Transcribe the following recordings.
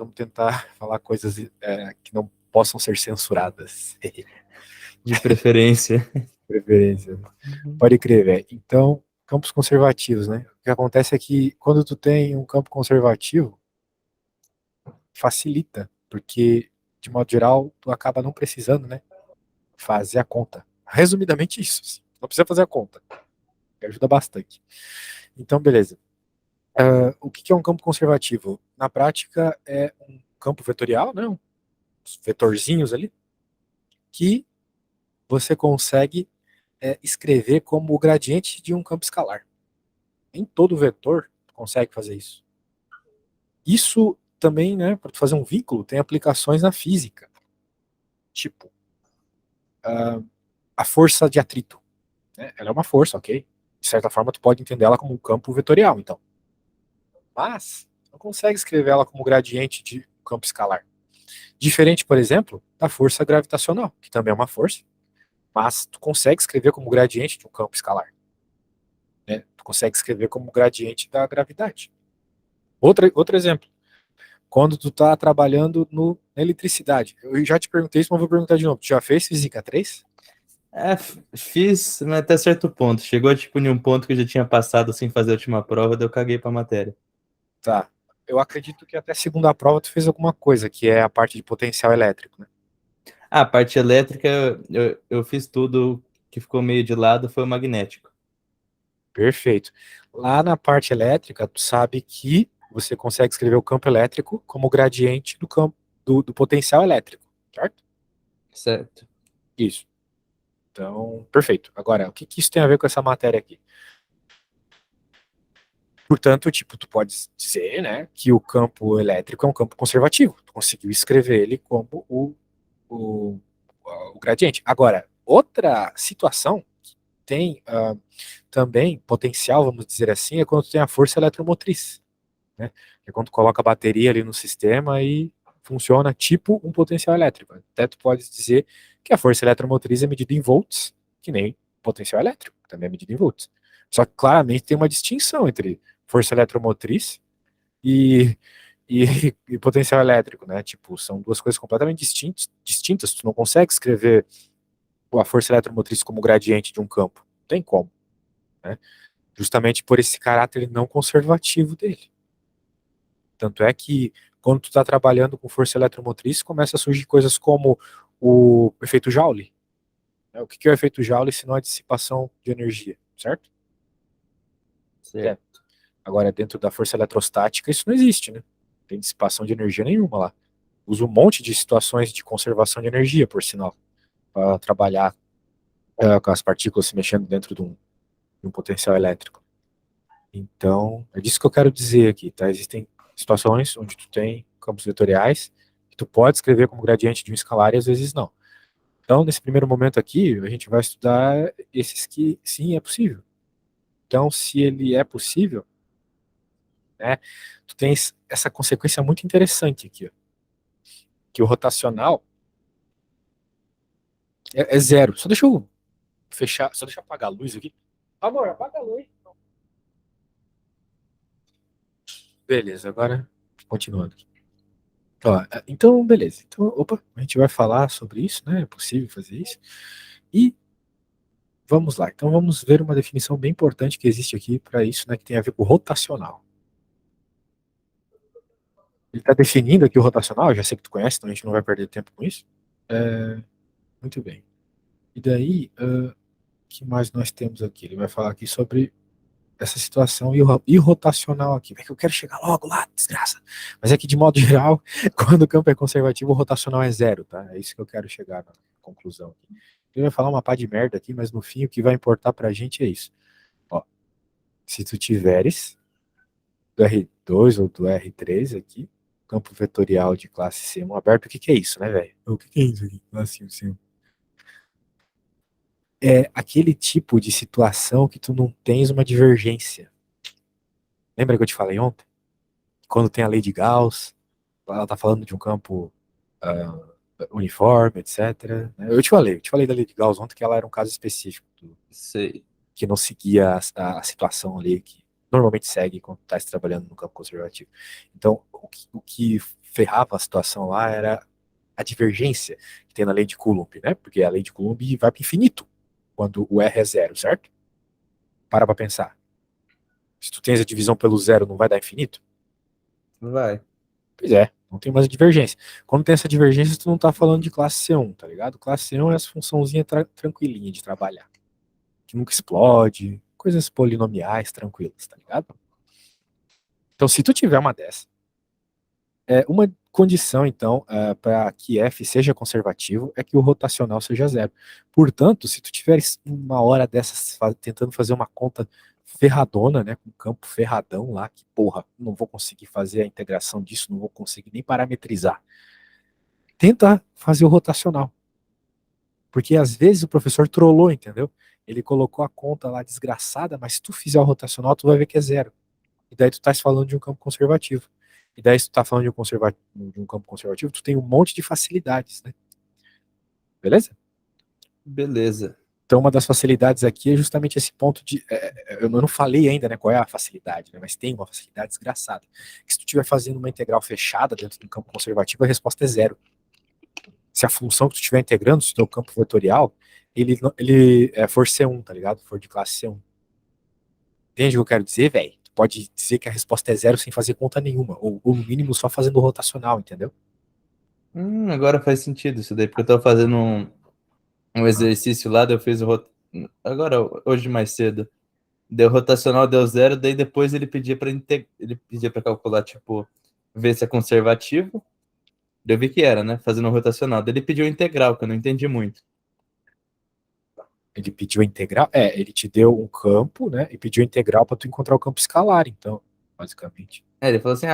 vamos tentar falar coisas que não possam ser censuradas. De preferência. Preferência. Pode crer, velho. Então, campos conservativos, né? O que acontece é que quando tu tem um campo conservativo, facilita, porque, de modo geral, tu acaba não precisando, né, fazer a conta. Resumidamente isso, assim. Não precisa fazer a conta. Que ajuda bastante. Então, beleza. O que é um campo conservativo? Na prática, é um campo vetorial, né? Uns vetorzinhos ali, que você consegue escrever como o gradiente de um campo escalar. Nem todo vetor consegue fazer isso. Isso também, né, para fazer um vínculo, tem aplicações na física. Tipo, a força de atrito. Né? Ela é uma força, ok? De certa forma, tu pode entender ela como um campo vetorial, então. Mas, não consegue escrever ela como gradiente de um campo escalar. Diferente, por exemplo, da força gravitacional, que também é uma força, mas tu consegue escrever como gradiente de um campo escalar. Né? Tu consegue escrever como gradiente da gravidade. Outro exemplo, quando tu tá trabalhando na eletricidade. Eu já te perguntei isso, mas vou perguntar de novo. Tu já fez Física 3? Fiz, mas até certo ponto. Chegou, tipo, em um ponto que eu já tinha passado sem fazer a última prova, daí eu caguei pra matéria. Tá. Eu acredito que até a segunda prova tu fez alguma coisa, que é a parte de potencial elétrico, né? A parte elétrica, eu fiz tudo que ficou meio de lado, foi o magnético. Perfeito. Lá na parte elétrica, tu sabe que você consegue escrever o campo elétrico como gradiente do campo do potencial elétrico, certo? Certo. Isso. Então, perfeito. Agora, o que que isso tem a ver com essa matéria aqui? Portanto, tipo, tu pode dizer, né, que o campo elétrico é um campo conservativo. Tu conseguiu escrever ele como o, o gradiente. Agora, outra situação que tem também potencial, vamos dizer assim, é quando tu tem a força eletromotriz, né? Que é quando tu coloca a bateria ali no sistema e funciona tipo um potencial elétrico. Até tu pode dizer que a força eletromotriz é medida em volts, que nem potencial elétrico, que também é medida em volts. Só que claramente tem uma distinção entre força eletromotriz e, e, e potencial elétrico, né? Tipo, são duas coisas completamente distintas. Tu não consegue escrever a força eletromotriz como gradiente de um campo. Não tem como, né? Justamente por esse caráter não conservativo dele. Tanto é que quando tu está trabalhando com força eletromotriz, começa a surgir coisas como o efeito Joule. O que é o efeito Joule se não a dissipação de energia, certo? É. Certo. Agora, dentro da força eletrostática, isso não existe, né? Não tem dissipação de energia nenhuma lá. Usa um monte de situações de conservação de energia, por sinal, para trabalhar com as partículas se mexendo dentro de um potencial elétrico. Então, é disso que eu quero dizer aqui, tá? Existem situações onde tu tem campos vetoriais que tu pode escrever como gradiente de um escalar e às vezes não. Então, nesse primeiro momento aqui, a gente vai estudar esses que sim é possível. Então, se ele é possível, né, tu tens essa consequência muito interessante aqui, ó, que o rotacional é zero. Só deixa eu fechar, só deixa eu apagar a luz aqui. Amor, apaga a luz. Beleza, agora continuando. Ó, então, beleza. Então, opa, a gente vai falar sobre isso, né? É possível fazer isso. E vamos lá. Então, vamos ver uma definição bem importante que existe aqui para isso, né? Que tem a ver com o rotacional. Ele está definindo aqui o rotacional, eu já sei que tu conhece, então a gente não vai perder tempo com isso. Muito bem. E daí, o que mais nós temos aqui? Ele vai falar aqui sobre essa situação irrotacional aqui. É que eu quero chegar logo lá, desgraça. Mas é que, de modo geral, quando o campo é conservativo, o rotacional é zero, tá? É isso que eu quero chegar na conclusão aqui. Ele vai falar uma pá de merda aqui, mas no fim o que vai importar pra gente é isso. Ó, se tu tiveres do R2 ou do R3 aqui, campo vetorial de classe C1 aberto, o que que é isso, né, velho? O que que é isso aqui? Classe C1. É aquele tipo de situação que tu não tens uma divergência. Lembra que eu te falei ontem? Quando tem a lei de Gauss, ela tá falando de um campo uniforme, etc. Eu te falei da lei de Gauss ontem que ela era um caso específico Sei. que não seguia a situação ali que normalmente segue quando está se trabalhando no campo conservativo. Então, o que ferrava a situação lá era a divergência que tem na lei de Coulomb, né? Porque a lei de Coulomb vai para o infinito quando o R é zero, certo? Para pensar. Se tu tens a divisão pelo zero, não vai dar infinito? Vai. Pois é, não tem mais divergência. Quando tem essa divergência, tu não tá falando de classe C1, tá ligado? Classe C1 é essa funçãozinha tranquilinha de trabalhar, que nunca explode, coisas polinomiais tranquilas, tá ligado? Então, se tu tiver uma dessa, uma condição, então, para que f seja conservativo é que o rotacional seja zero. Portanto, se tu tiveres uma hora dessas tentando fazer uma conta ferradona, né, com campo ferradão lá, que porra, não vou conseguir fazer a integração disso, não vou conseguir nem parametrizar. Tenta fazer o rotacional. Porque às vezes o professor trollou, entendeu? Ele colocou a conta lá desgraçada, mas se tu fizer o rotacional, tu vai ver que é zero. E daí tu estás falando de um campo conservativo. E daí, se tu tá falando de um campo conservativo, tu tem um monte de facilidades, né? Beleza? Beleza. Então, uma das facilidades aqui é justamente esse ponto de. Eu não falei ainda, né, qual é a facilidade, né, mas tem uma facilidade desgraçada. Que se tu estiver fazendo uma integral fechada dentro do campo conservativo, a resposta é zero. Se a função que tu estiver integrando, se o teu campo vetorial, ele for C1, tá ligado? For de classe C1. Entende o que eu quero dizer, velho? Tu pode dizer que a resposta é zero sem fazer conta nenhuma, ou no mínimo só fazendo o rotacional, entendeu? Agora faz sentido isso daí, porque eu tava fazendo um exercício lá, daí eu fiz agora, hoje mais cedo. Deu rotacional, deu zero, daí depois ele pedia para ele pedia para calcular, tipo, ver se é conservativo. Eu vi que era, né? Fazendo um rotacional. Daí ele pediu integral, que eu não entendi muito. Ele pediu a integral, ele te deu um campo, né, e pediu a integral para tu encontrar o campo escalar, então, basicamente. Ele falou assim: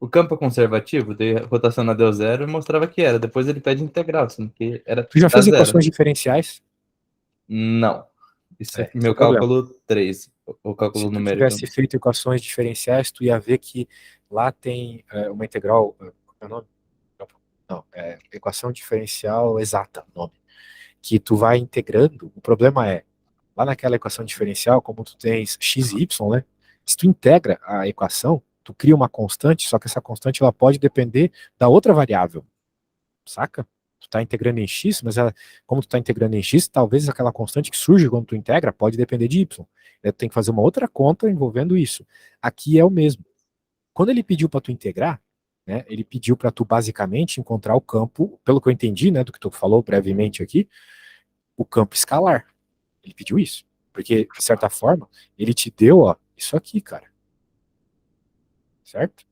o campo é conservativo, daí rotacional deu zero e mostrava que era. Depois ele pede integral, sendo que era Tu já dá fez zero. equações diferenciais? Não. Isso é Esse é meu o problema. cálculo 3, o Se cálculo tu numérico. tivesse feito equações diferenciais, tu ia ver que lá tem uma integral, como é o nome? Não, equação diferencial exata, o nome. Que tu vai integrando, o problema é, lá naquela equação diferencial, como tu tens x e y, né? Se tu integra a equação, tu cria uma constante, só que essa constante ela pode depender da outra variável, saca? Tu tá integrando em x, mas como tu tá integrando em x, talvez aquela constante que surge quando tu integra pode depender de y. Tu tem que fazer uma outra conta envolvendo isso. Aqui é o mesmo. Quando ele pediu para tu integrar, né, ele pediu para tu basicamente encontrar o campo, pelo que eu entendi, né, do que tu falou brevemente aqui, o campo escalar. Ele pediu isso. Porque, de certa forma, ele te deu, ó, isso aqui, cara. Certo?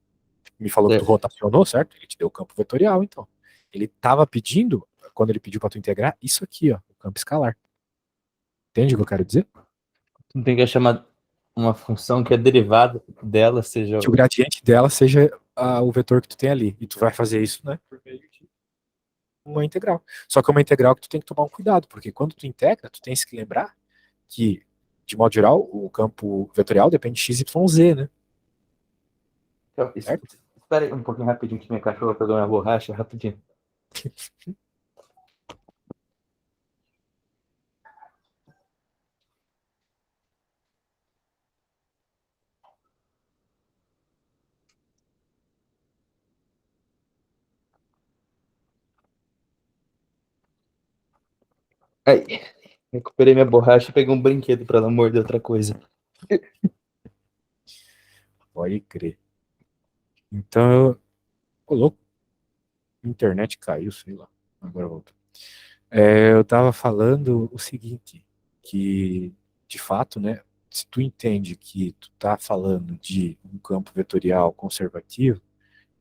Me falou que tu É, rotacionou, certo? Ele te deu o campo vetorial, então. Ele estava pedindo, quando ele pediu para tu integrar, isso aqui, ó, o campo escalar. Entende o que eu quero dizer? tu tem que chamar uma função que é derivada dela, seja. Que o gradiente dela seja o vetor que tu tem ali. E tu vai fazer isso, né, por meio de uma integral. Só que é uma integral que tu tem que tomar um cuidado, porque quando tu integra, tu tens que lembrar que, de modo geral, o campo vetorial depende de x, y, z, né? Certo? Espera aí um pouquinho rapidinho que minha cachorra pegou minha borracha, rapidinho. Aí, recuperei minha borracha e peguei um brinquedo para ela morder outra coisa. Pode crer. Então, ô louco, a internet caiu, sei lá. Agora voltou. Eu tava falando o seguinte, que, de fato, né, se tu entende que tu tá falando de um campo vetorial conservativo,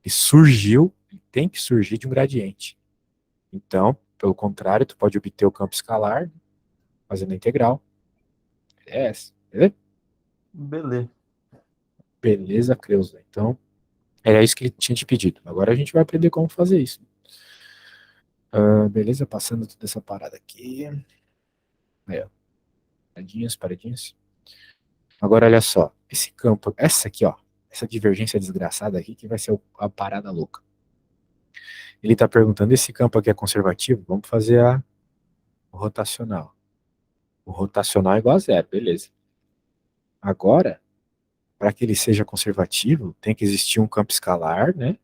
ele surgiu, ele tem que surgir de um gradiente. Então, pelo contrário, tu pode obter o campo escalar fazendo a integral. É essa, beleza? Beleza. Beleza, Creuza. Então, era isso que ele tinha te pedido. Agora a gente vai aprender como fazer isso. Beleza, passando toda essa parada aqui. Aí, ó. Paradinhas, paradinhas. Agora, olha só. Esse campo, essa aqui, ó. Essa divergência desgraçada aqui, que vai ser a parada louca. Ele está perguntando, esse campo aqui é conservativo? Vamos fazer o rotacional. O rotacional é igual a zero, beleza. Agora, para que ele seja conservativo, tem que existir um campo escalar, né?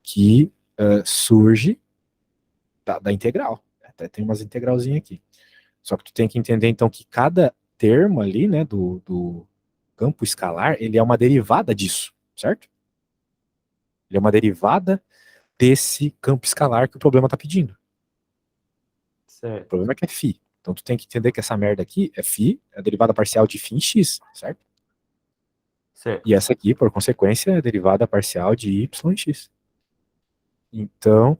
que surge da integral. Até tem umas integralzinhas aqui. Só que tu tem que entender, então, que cada termo ali, né, do campo escalar, ele é uma derivada disso, certo? Ele é uma derivada desse campo escalar que o problema está pedindo. O Certo. problema é que é φ. Então tu tem que entender que essa merda aqui é φ, é a derivada parcial de φ em x, certo? Certo. E essa aqui, por consequência, é a derivada parcial de y em x. Então,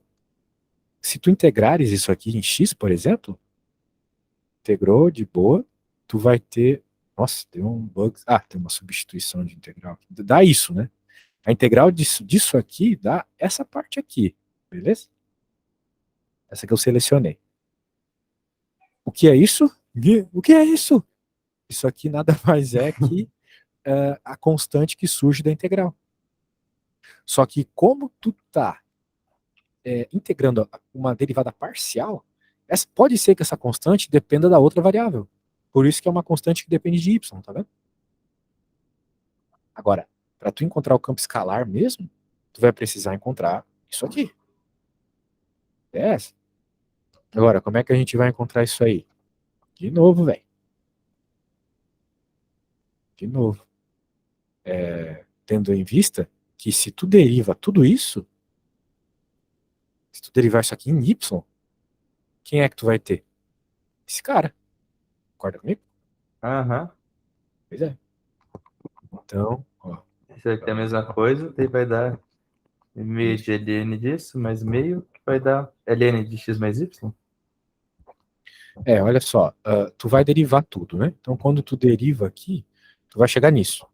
se tu integrares isso aqui em x, por exemplo, integrou de boa, tu vai ter. Nossa, deu um bug. Ah, tem uma substituição de integral. Dá isso, né? A integral disso aqui dá essa parte aqui, beleza? Essa que eu selecionei. O que é isso? O que é isso? Isso aqui nada mais é que a constante que surge da integral. Só que como tu tá integrando uma derivada parcial, pode ser que essa constante dependa da outra variável. Por isso que é uma constante que depende de y, tá vendo? Agora, para tu encontrar o campo escalar mesmo, tu vai precisar encontrar isso aqui. É essa. Agora, como é que a gente vai encontrar isso aí? De novo, velho. De novo. Tendo em vista que se tu deriva tudo isso, se tu derivar isso aqui em y, quem é que tu vai ter? Esse cara. Concorda comigo? Aham. Pois é. Então, ó. Isso aqui é a mesma coisa, daí vai dar meio de ln disso, mais meio, que vai dar ln de x mais y. Olha só, tu vai derivar tudo, né? Então, quando tu deriva aqui, tu vai chegar nisso.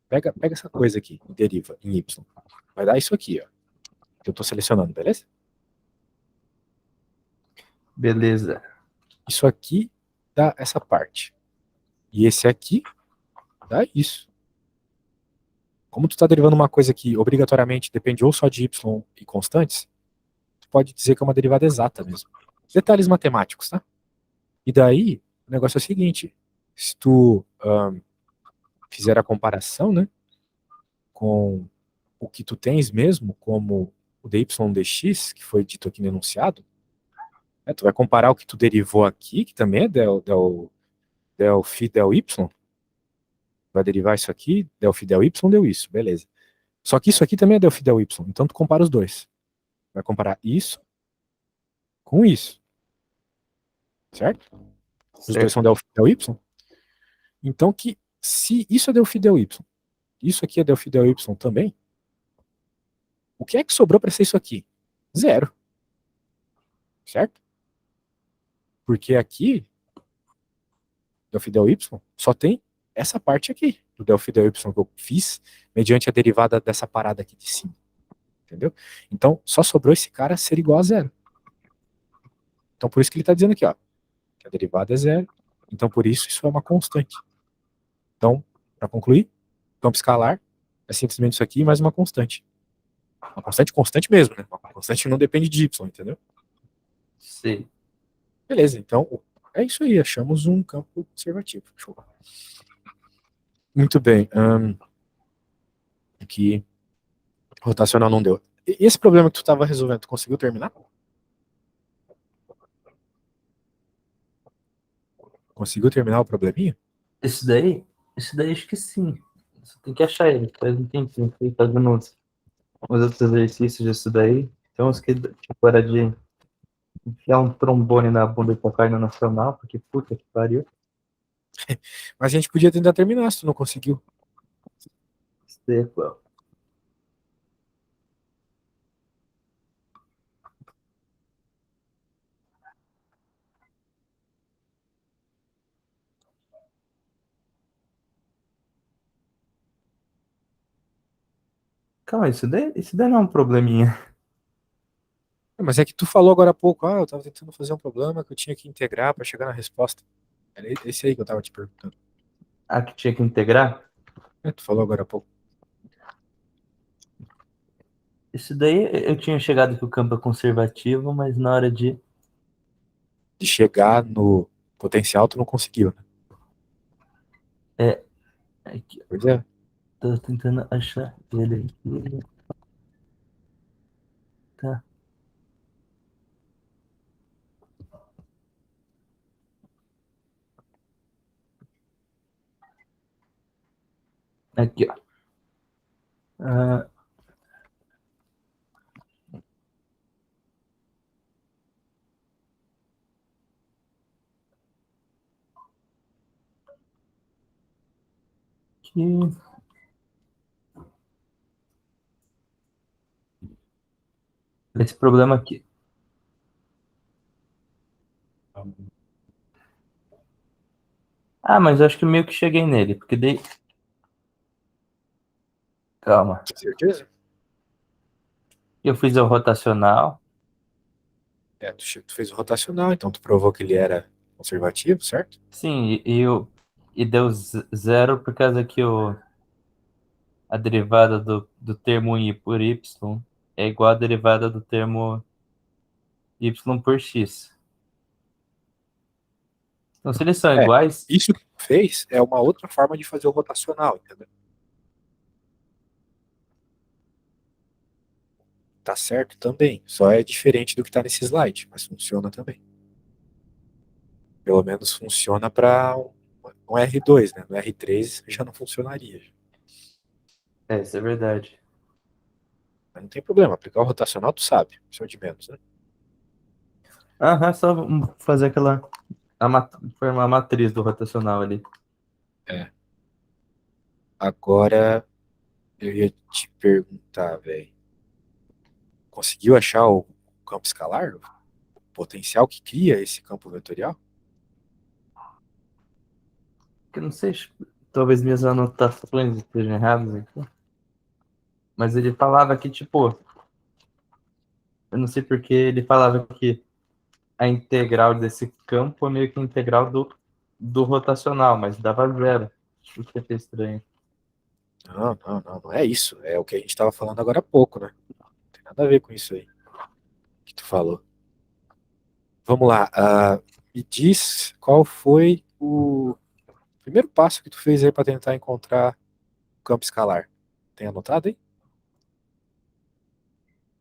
Pega essa coisa aqui, e deriva em y. Vai dar isso aqui, ó. Que eu tô selecionando, beleza? Beleza. Isso aqui dá essa parte. E esse aqui dá isso. Como tu tá derivando uma coisa que obrigatoriamente depende ou só de y e constantes, tu pode dizer que é uma derivada exata mesmo. Detalhes matemáticos, tá? E daí, o negócio é o seguinte: se tu fizer a comparação, né, com o que tu tens mesmo, como o dy dx, que foi dito aqui no enunciado, tu vai comparar o que tu derivou aqui, que também é del phi del y, vai derivar isso aqui, del phi del y deu isso, beleza. Só que isso aqui também é del phi del y, então tu compara os dois. Vai comparar isso com isso, certo? Os dois Certo. são del phi del y. Então que se isso é del phi del y, isso aqui é del phi del y também, o que é que sobrou para ser isso aqui? Zero, certo? Porque aqui, del phi del y, só tem essa parte aqui, do del phi del y que eu fiz, mediante a derivada dessa parada aqui de cima. Entendeu? Então, só sobrou esse cara ser igual a zero. Então, por isso que ele está dizendo aqui, ó, que a derivada é zero. Então, por isso é uma constante. Então, para concluir, campo escalar é simplesmente isso aqui mais uma constante. Uma constante constante mesmo, né? Uma constante que não depende de y, entendeu? Sim. Beleza, então é isso aí, achamos um campo conservativo. Show. Muito bem. Aqui, rotacional não deu. E esse problema que tu estava resolvendo, tu conseguiu terminar? Conseguiu terminar o probleminha? Esse daí acho que sim. Você tem que achar ele. Faz um tempinho que ele tá dando uns outros exercícios disso daí. Tem uns que tipo, era de enfiar um trombone na bunda com a carne nacional, porque puta que pariu. Mas a gente podia tentar terminar se tu não conseguiu. Isso daí é qual? Calma, isso daí não é um probleminha. Mas é que tu falou agora há pouco, eu tava tentando fazer um problema que eu tinha que integrar para chegar na resposta. Era esse aí que eu tava te perguntando. Ah, que tinha que integrar? Tu falou agora há pouco. Isso daí eu tinha chegado que o campo é conservativo, mas na hora de. De chegar no potencial, tu não conseguiu, né? É, aqui, Pois é. tô tentando achar ele aqui. Tá. Aqui, ó. Ah, aqui. Esse problema aqui. Ah, mas eu acho que meio que cheguei nele, porque daí. Calma. Com certeza? Eu fiz o rotacional. Tu fez o rotacional, então tu provou que ele era conservativo, certo? Sim, e deu zero por causa que a derivada do termo i por y é igual à derivada do termo y por x. Então, se eles são É, iguais, isso que tu fez é uma outra forma de fazer o rotacional, entendeu? Tá certo também, só é diferente do que tá nesse slide, mas funciona também. Pelo menos funciona para um R2, né? No R3 já não funcionaria. isso é verdade. Mas não tem problema, aplicar o rotacional tu sabe, isso é o de menos, né? Aham, só fazer formar a matriz do rotacional ali. É. Agora eu ia te perguntar, velho. Conseguiu achar o campo escalar? O potencial que cria esse campo vetorial? Que eu não sei, talvez minhas anotações estejam erradas aqui. Mas ele falava que, tipo, eu não sei porque ele falava que a integral desse campo é meio que a integral do rotacional, mas dava zero. Isso que é estranho. Não é isso. É o que a gente estava falando agora há pouco, né? Não tem nada a ver com isso aí que tu falou. Vamos lá. Me diz qual foi o primeiro passo que tu fez aí para tentar encontrar o campo escalar. Tem anotado aí?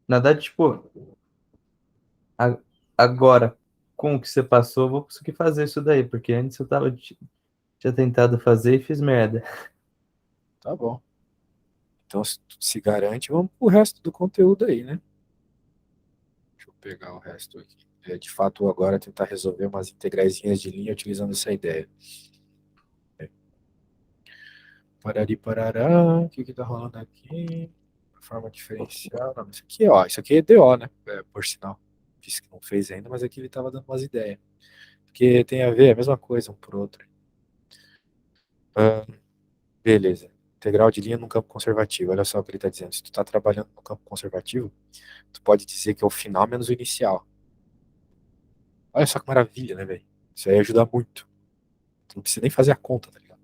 Na verdade, tipo, a- agora, com o que você passou, eu vou conseguir fazer isso daí, porque antes eu tinha tentado fazer e fiz merda. Tá bom. Então, se tu se garante, vamos pro resto do conteúdo aí, né? Deixa eu pegar o resto aqui. De fato, agora tentar resolver umas integraizinhas de linha utilizando essa ideia. Parari, parará. O que que tá rolando aqui? Forma diferencial. Não, isso aqui, ó. Isso aqui é DO, né? Por sinal. Disse que não fez ainda, mas aqui ele tava dando umas ideias. Porque tem a ver, é a mesma coisa um pro outro. Ah, beleza. Integral de linha num campo conservativo. Olha só o que ele está dizendo. Se tu está trabalhando no campo conservativo, tu pode dizer que é o final menos o inicial. Olha só que maravilha, né, velho? Isso aí ajuda muito. Tu não precisa nem fazer a conta, tá ligado?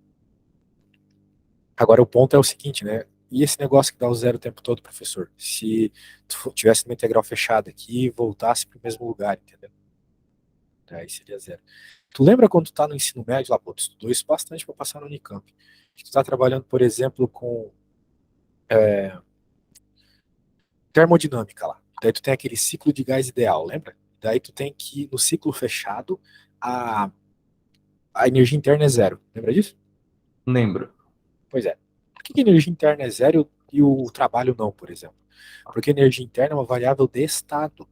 Agora o ponto é o seguinte, né? E esse negócio que dá o zero o tempo todo, professor? Se tu tivesse uma integral fechada aqui e voltasse para o mesmo lugar, entendeu? Aí seria zero. Tu lembra quando tu tá no ensino médio lá, pô, tu estudou isso bastante para passar no Unicamp. Que tu tá trabalhando, por exemplo, com termodinâmica lá. Daí tu tem aquele ciclo de gás ideal, lembra? Daí tu tem que, no ciclo fechado, a, a energia interna é zero. Lembra disso? Lembro. Pois é. Por que a energia interna é zero e o trabalho não, por exemplo? Porque a energia interna é uma variável de estado.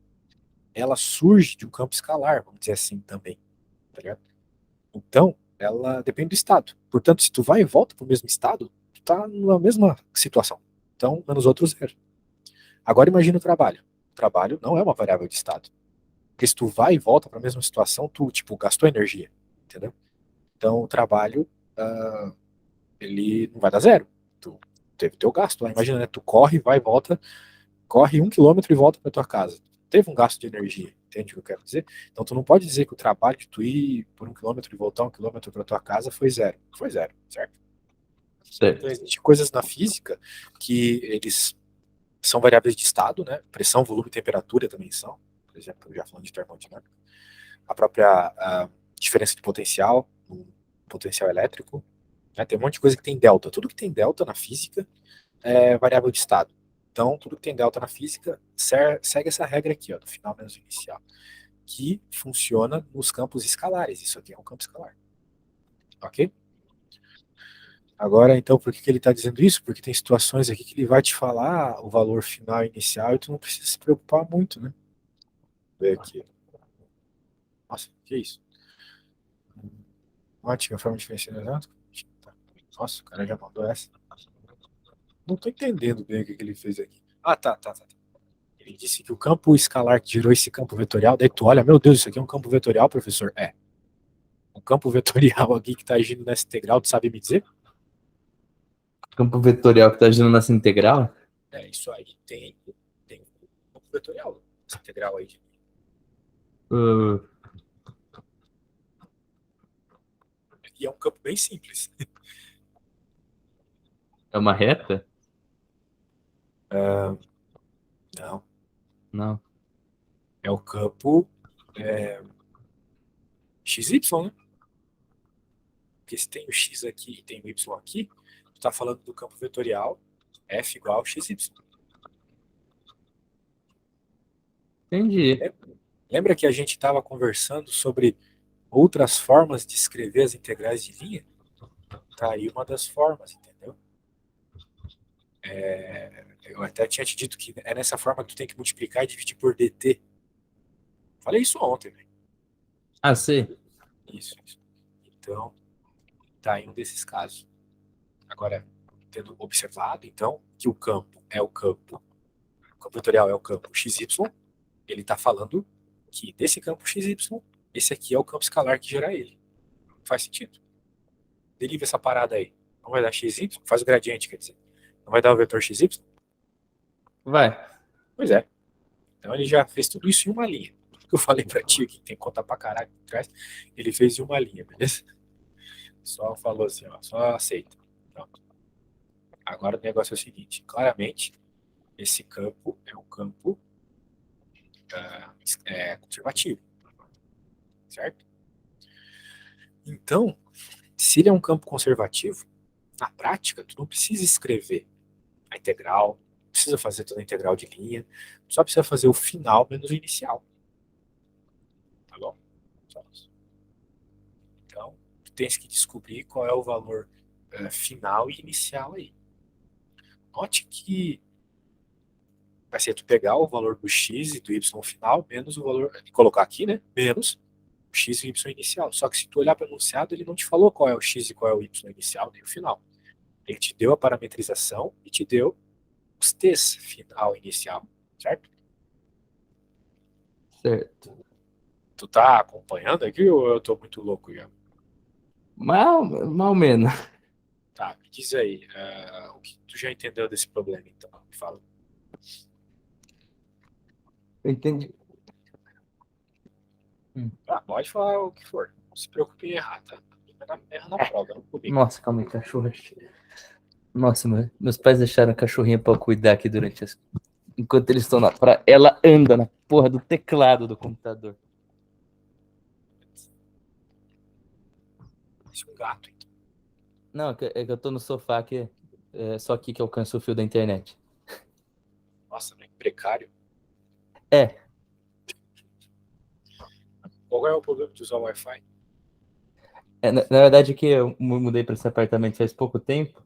Ela surge de um campo escalar, vamos dizer assim também. Tá ligado? Então, ela depende do estado. Portanto, se tu vai e volta para o mesmo estado, tu tá na mesma situação. Então, menos outro zero. Agora imagina o trabalho. O trabalho não é uma variável de estado. Porque se tu vai e volta para a mesma situação, tu, tipo, gastou energia, entendeu? Então, o trabalho, ele não vai dar zero. Tu teve teu gasto lá. Imagina, né? Tu corre, vai e volta, corre 1 quilômetro e volta para tua casa. Teve um gasto de energia, entende o que eu quero dizer? Então, tu não pode dizer que o trabalho de tu ir por 1 quilômetro e voltar 1 quilômetro para tua casa foi zero. Foi zero, certo? Então, Certo. existem coisas na física que eles são variáveis de estado, né? Pressão, volume e temperatura também são. Por exemplo, já falando de termodinâmica. A própria diferença de potencial, um potencial elétrico. Né? Tem um monte de coisa que tem delta. Tudo que tem delta na física é variável de estado. Então, tudo que tem delta na física segue essa regra aqui, ó, do final menos inicial, que funciona nos campos escalares. Isso aqui é um campo escalar. Ok? Agora, então, por que ele está dizendo isso? Porque tem situações aqui que ele vai te falar o valor final e inicial e tu não precisa se preocupar muito, né? Vou ver aqui. Nossa, que isso? Ótima forma de diferenciar exato. Nossa, o cara já mandou essa. Não tô entendendo bem o que ele fez aqui. Ah, tá. Ele disse que o campo escalar que gerou esse campo vetorial, daí tu olha, meu Deus, isso aqui é um campo vetorial, professor? É. Um campo vetorial aqui que está agindo nessa integral, tu sabe me dizer? Campo vetorial que tá agindo nessa integral? É isso aí, tem um campo vetorial, essa integral aí. Uh, E é um campo bem simples. é uma reta? Não, Não. é o campo XY, né? Porque se tem o X aqui e tem o Y aqui, tu tá falando do campo vetorial F igual XY. Entendi. Lembra que a gente estava conversando sobre outras formas de escrever as integrais de linha? Tá aí uma das formas, entendeu? Eu até tinha te dito que é nessa forma que tu tem que multiplicar e dividir por dt. Falei isso ontem, né? Ah, sei. Isso. Então, tá em um desses casos. Agora, tendo observado, então, que o campo vetorial é o campo XY, ele está falando que desse campo XY, esse aqui é o campo escalar que gera ele. Faz sentido. Deriva essa parada aí. Não vai dar XY, faz o gradiente, quer dizer. Não vai dar o vetor XY? Vai. Pois é. Então ele já fez tudo isso em uma linha. Tudo que eu falei pra ti aqui, tem que contar pra caralho atrás, ele fez em uma linha, beleza? Só falou assim, ó, só aceita. Pronto. Agora o negócio é o seguinte, claramente, esse campo é um campo conservativo, certo? Então, se ele é um campo conservativo, na prática, tu não precisa escrever a integral, não precisa fazer toda a integral de linha, só precisa fazer o final menos o inicial. Tá bom? Só isso. Então, tu tens que descobrir qual é o valor final e inicial aí. Note que vai ser tu pegar o valor do x e do y final, menos o valor, e colocar aqui, né? Menos o x e o y inicial. Só que se tu olhar para o enunciado, ele não te falou qual é o x e qual é o y inicial, nem o final. Ele te deu a parametrização e te deu os t's final e inicial, certo? Certo. Tu tá acompanhando aqui ou eu tô muito louco já? Mal menos. Tá, me diz aí, o que tu já entendeu desse problema, então? Me fala. Eu entendi. Ah, pode falar o que for. Não se preocupe em errar, tá? Erra na prova, não comigo. Nossa, calma aí, cachorro. Nossa, meus pais deixaram a cachorrinha pra eu cuidar aqui durante as... Enquanto eles estão na praia. Ela anda na porra do teclado do computador. Esse é um gato, então. Não, é que eu tô no sofá aqui. É só aqui que eu alcanço o fio da internet. Nossa, né? Precário. É. Qual é o problema de usar o Wi-Fi? Na verdade, que eu mudei pra esse apartamento faz pouco tempo.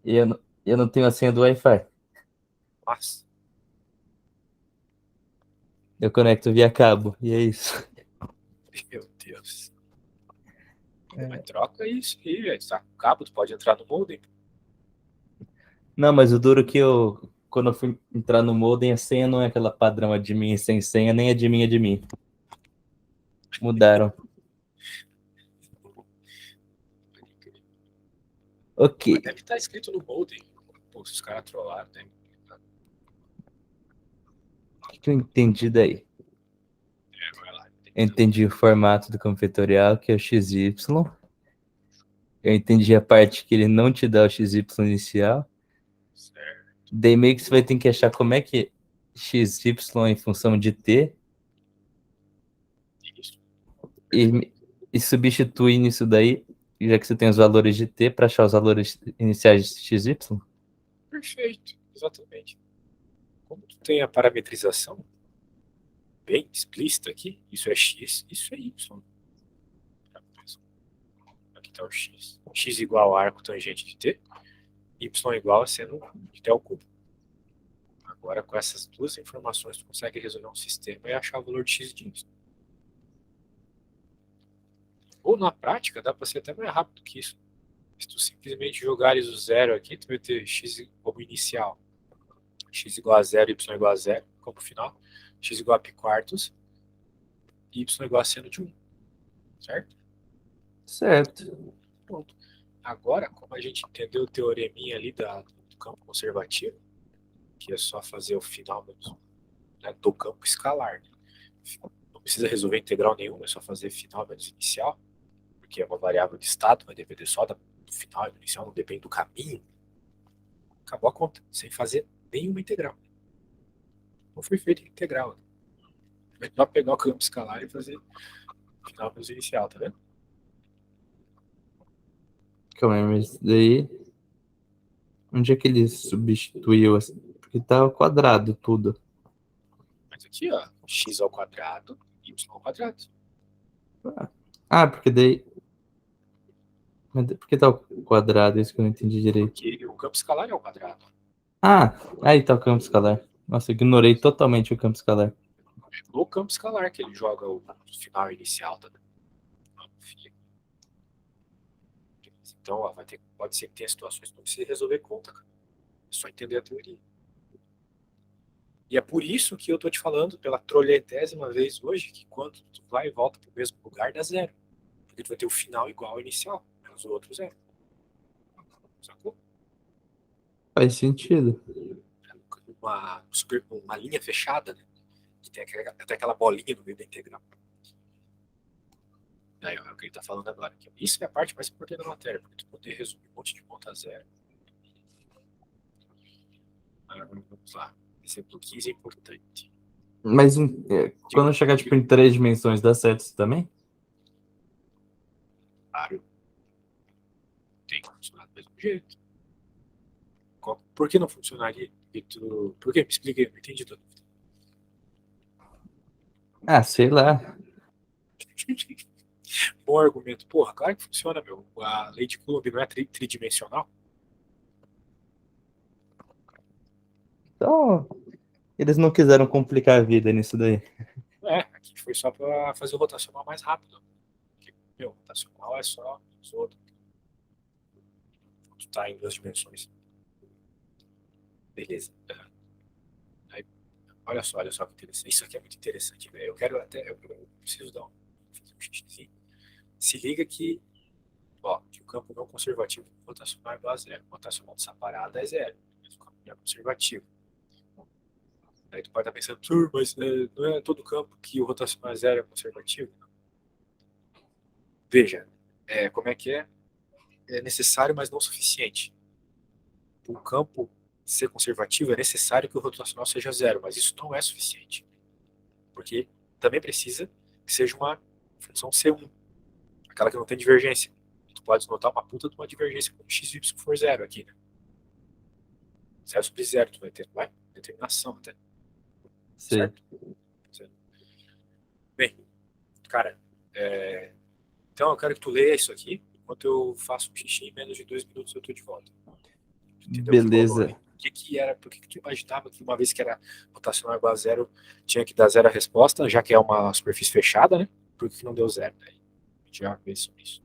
E eu não tenho a senha do Wi-Fi. Nossa, Eu conecto via cabo. E é isso. meu Deus. Mas troca isso aí, velho. Tá com cabo, tu pode entrar no modem. Não, mas o duro que eu... Quando eu fui entrar no modem, a senha não é aquela padrão admin sem senha, nem admin admin. Mudaram. Ok. Mas deve estar escrito no modem. Pô, se os caras trollaram, deve. O que eu entendi daí? Vai lá. Eu entendi o formato do campo vetorial, que é o XY. Eu entendi a parte que ele não te dá o XY inicial. Certo. Daí meio que você vai ter que achar como é que XY é em função de T Isso. e substituir nisso daí, já que você tem os valores de T, para achar os valores iniciais de XY. Perfeito. Exatamente. como tu tem a parametrização bem explícita aqui, isso é x, isso é y. Aqui está o x. X igual a arco tangente de t, y igual a seno de t ao cubo. Agora, com essas duas informações, tu consegue resolver um sistema e achar o valor de x de y. Ou na prática, dá para ser até mais rápido que isso. Se tu simplesmente jogares o zero aqui, tu vai ter x como inicial. X igual a zero, y igual a zero, como final. X igual a π quartos, y igual a seno de 1. Certo? Certo. Pronto. Agora, como a gente entendeu o teoreminha ali do campo conservativo, que é só fazer o final mesmo, né, do campo escalar. Né? Não precisa resolver integral nenhuma, é só fazer final menos inicial, porque é uma variável de estado, vai depender só do final e do inicial, não depende do caminho. Acabou a conta, sem fazer nenhuma integral. Não foi feito integral. É só pegar o campo escalar e fazer final menos inicial, tá vendo? Calma aí, mas daí. Onde é que ele substituiu assim? Porque tá ao quadrado tudo. Mas aqui, ó, x ao quadrado, y ao quadrado. Ah, porque daí. Mas por que tá ao quadrado? Isso que eu não entendi direito. Porque o campo escalar é ao quadrado. Ah, aí tá o campo escalar. Nossa, eu ignorei totalmente o campo escalar. No campo escalar que ele joga o final inicial, tá vendo? Então, ó, pode ser que tenha situações que não precisa resolver conta, cara. É só entender a teoria. E é por isso que eu tô te falando pela trolhetésima vez hoje que quando tu vai e volta pro mesmo lugar, dá zero. Porque tu vai ter o final igual ao inicial, menos o outro zero. Sacou? Faz sentido. Uma linha fechada, né? Que tem até aquela bolinha no meio da integral. Aí, ó, é o que ele tá falando agora. Isso é a parte mais importante da matéria, porque tu poder resumir um monte de conta a zero. Agora, vamos lá. Exemplo 15 é importante. Mas Diga, quando chegar tipo diga, em 3 dimensões, dá certo isso também? claro, tem que funcionar do mesmo jeito. Por que não funcionaria? Por que? Me explica aí, não entendi tudo. Ah, sei lá. Bom argumento. Porra, claro que funciona, meu. A lei de Coulomb não é tridimensional? Então, eles não quiseram complicar a vida nisso daí. É, aqui foi só para fazer o rotacional mais rápido. Porque, meu, rotacional é só os outros. Tu tá em duas dimensões. Beleza. Aí, olha só que interessante. Isso aqui é muito interessante, velho. Eu quero até. Eu preciso dar fazer um xixizinho. Se liga que, ó, que o campo não conservativo rotacional é igual a zero. O rotacional dessa parada é zero. Mas o campo não é conservativo. Aí tu pode estar pensando, mas não é todo campo que o rotacional é zero é conservativo? Veja, como é que é? É necessário, mas não suficiente. Para o campo ser conservativo, é necessário que o rotacional seja zero, mas isso não é suficiente. Porque também precisa que seja uma função C1, aquela que não tem divergência. Tu pode notar uma puta de uma divergência quando x e y for zero aqui, né? Zero sobre zero, tu vai ter, vai? Determinação até, Sei. certo? Bem, cara, então eu quero que tu leia isso aqui, enquanto eu faço um xixi, em menos de 2 minutos eu tô de volta. Entendeu o que rolou Beleza. ali? Que era, por que tu imaginava que uma vez que era rotacional igual a zero, tinha que dar zero a resposta, já que é uma superfície fechada, né? Por que não deu zero? Daí a gente já vê sobre isso.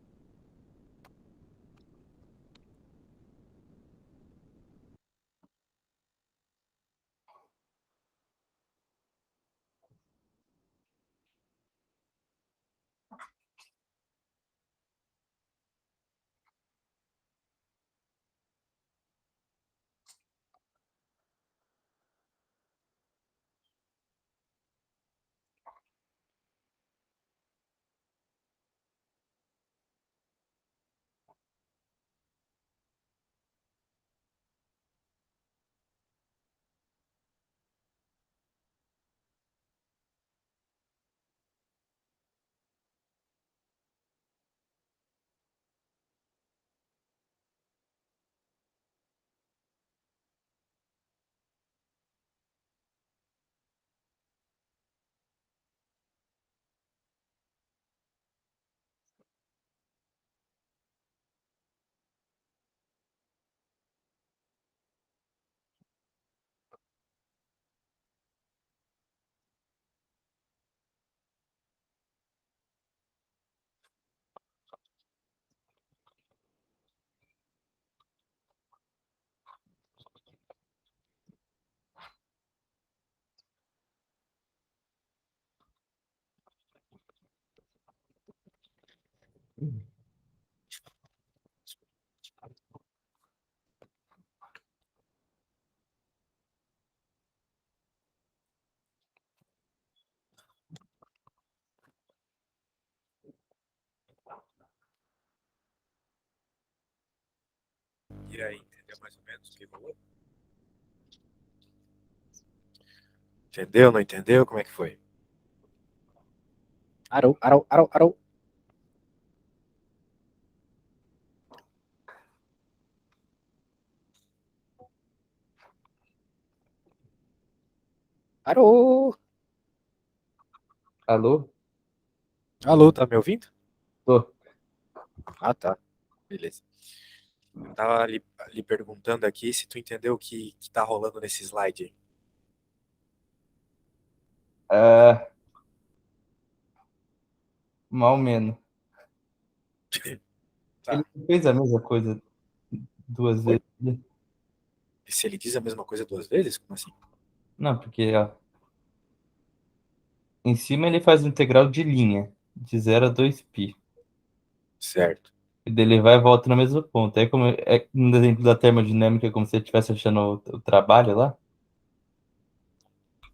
E aí, entendeu mais ou menos o que rolou? Entendeu, não entendeu? Como é que foi? Arou, arou, arou, arou. Arou. Alô? Alô, tá me ouvindo? Tô. Ah, tá. Beleza. Eu tava lhe perguntando aqui se tu entendeu o que tá rolando nesse slide aí. É, mal menos. Ele Tá. fez a mesma coisa duas Oi? vezes, né? E se ele diz a mesma coisa duas vezes? Como assim? Não, porque ó, em cima ele faz o integral de linha, de 0 a 2π. Certo. E daí ele vai e volta no mesmo ponto. É como no exemplo da termodinâmica, é como se você estivesse achando o trabalho lá.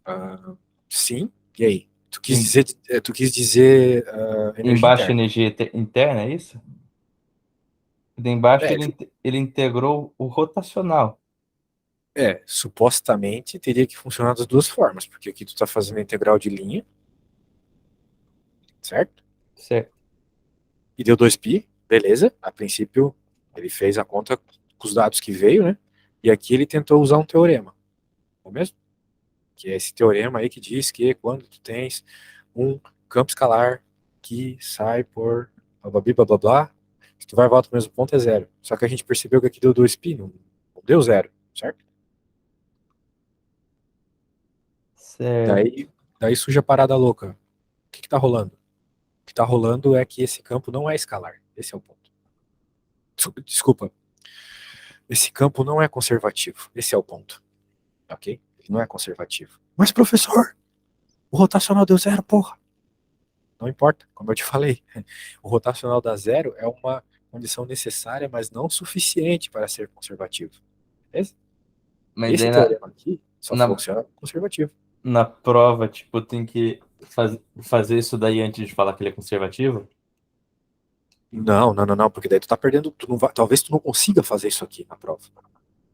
Ah, sim. E aí? Em- Tu quis dizer energia Embaixo interna. energia interna, é isso? E daí embaixo É, ele integrou o rotacional, supostamente teria que funcionar das duas formas, porque aqui tu tá fazendo a integral de linha, certo? certo? E deu 2π, beleza. A princípio, ele fez a conta com os dados que veio, né? E aqui ele tentou usar um teorema, não é mesmo? Que é esse teorema aí que diz que quando tu tens um campo escalar que sai por blá blá blá blá blá, blá, se tu vai e volta pro mesmo ponto é zero. Só que a gente percebeu que aqui deu 2π, não deu zero, certo? Certo. Daí surge a parada louca. O que tá rolando? O que tá rolando é que esse campo não é escalar. Esse é o ponto. Desculpa, esse campo não é conservativo. Esse é o ponto, ok? Ele não é conservativo. Mas, professor, o rotacional deu zero, porra. Não importa, como eu te falei. O rotacional da zero é uma condição necessária, mas não suficiente para ser conservativo. Beleza? Mas Esse daí teorema aqui só na, funciona conservativo. na prova, tipo, tem que fazer isso daí antes de falar que ele é conservativo? Não, não, não, não, porque daí tu tá perdendo, tu não vai, talvez tu não consiga fazer isso aqui na prova.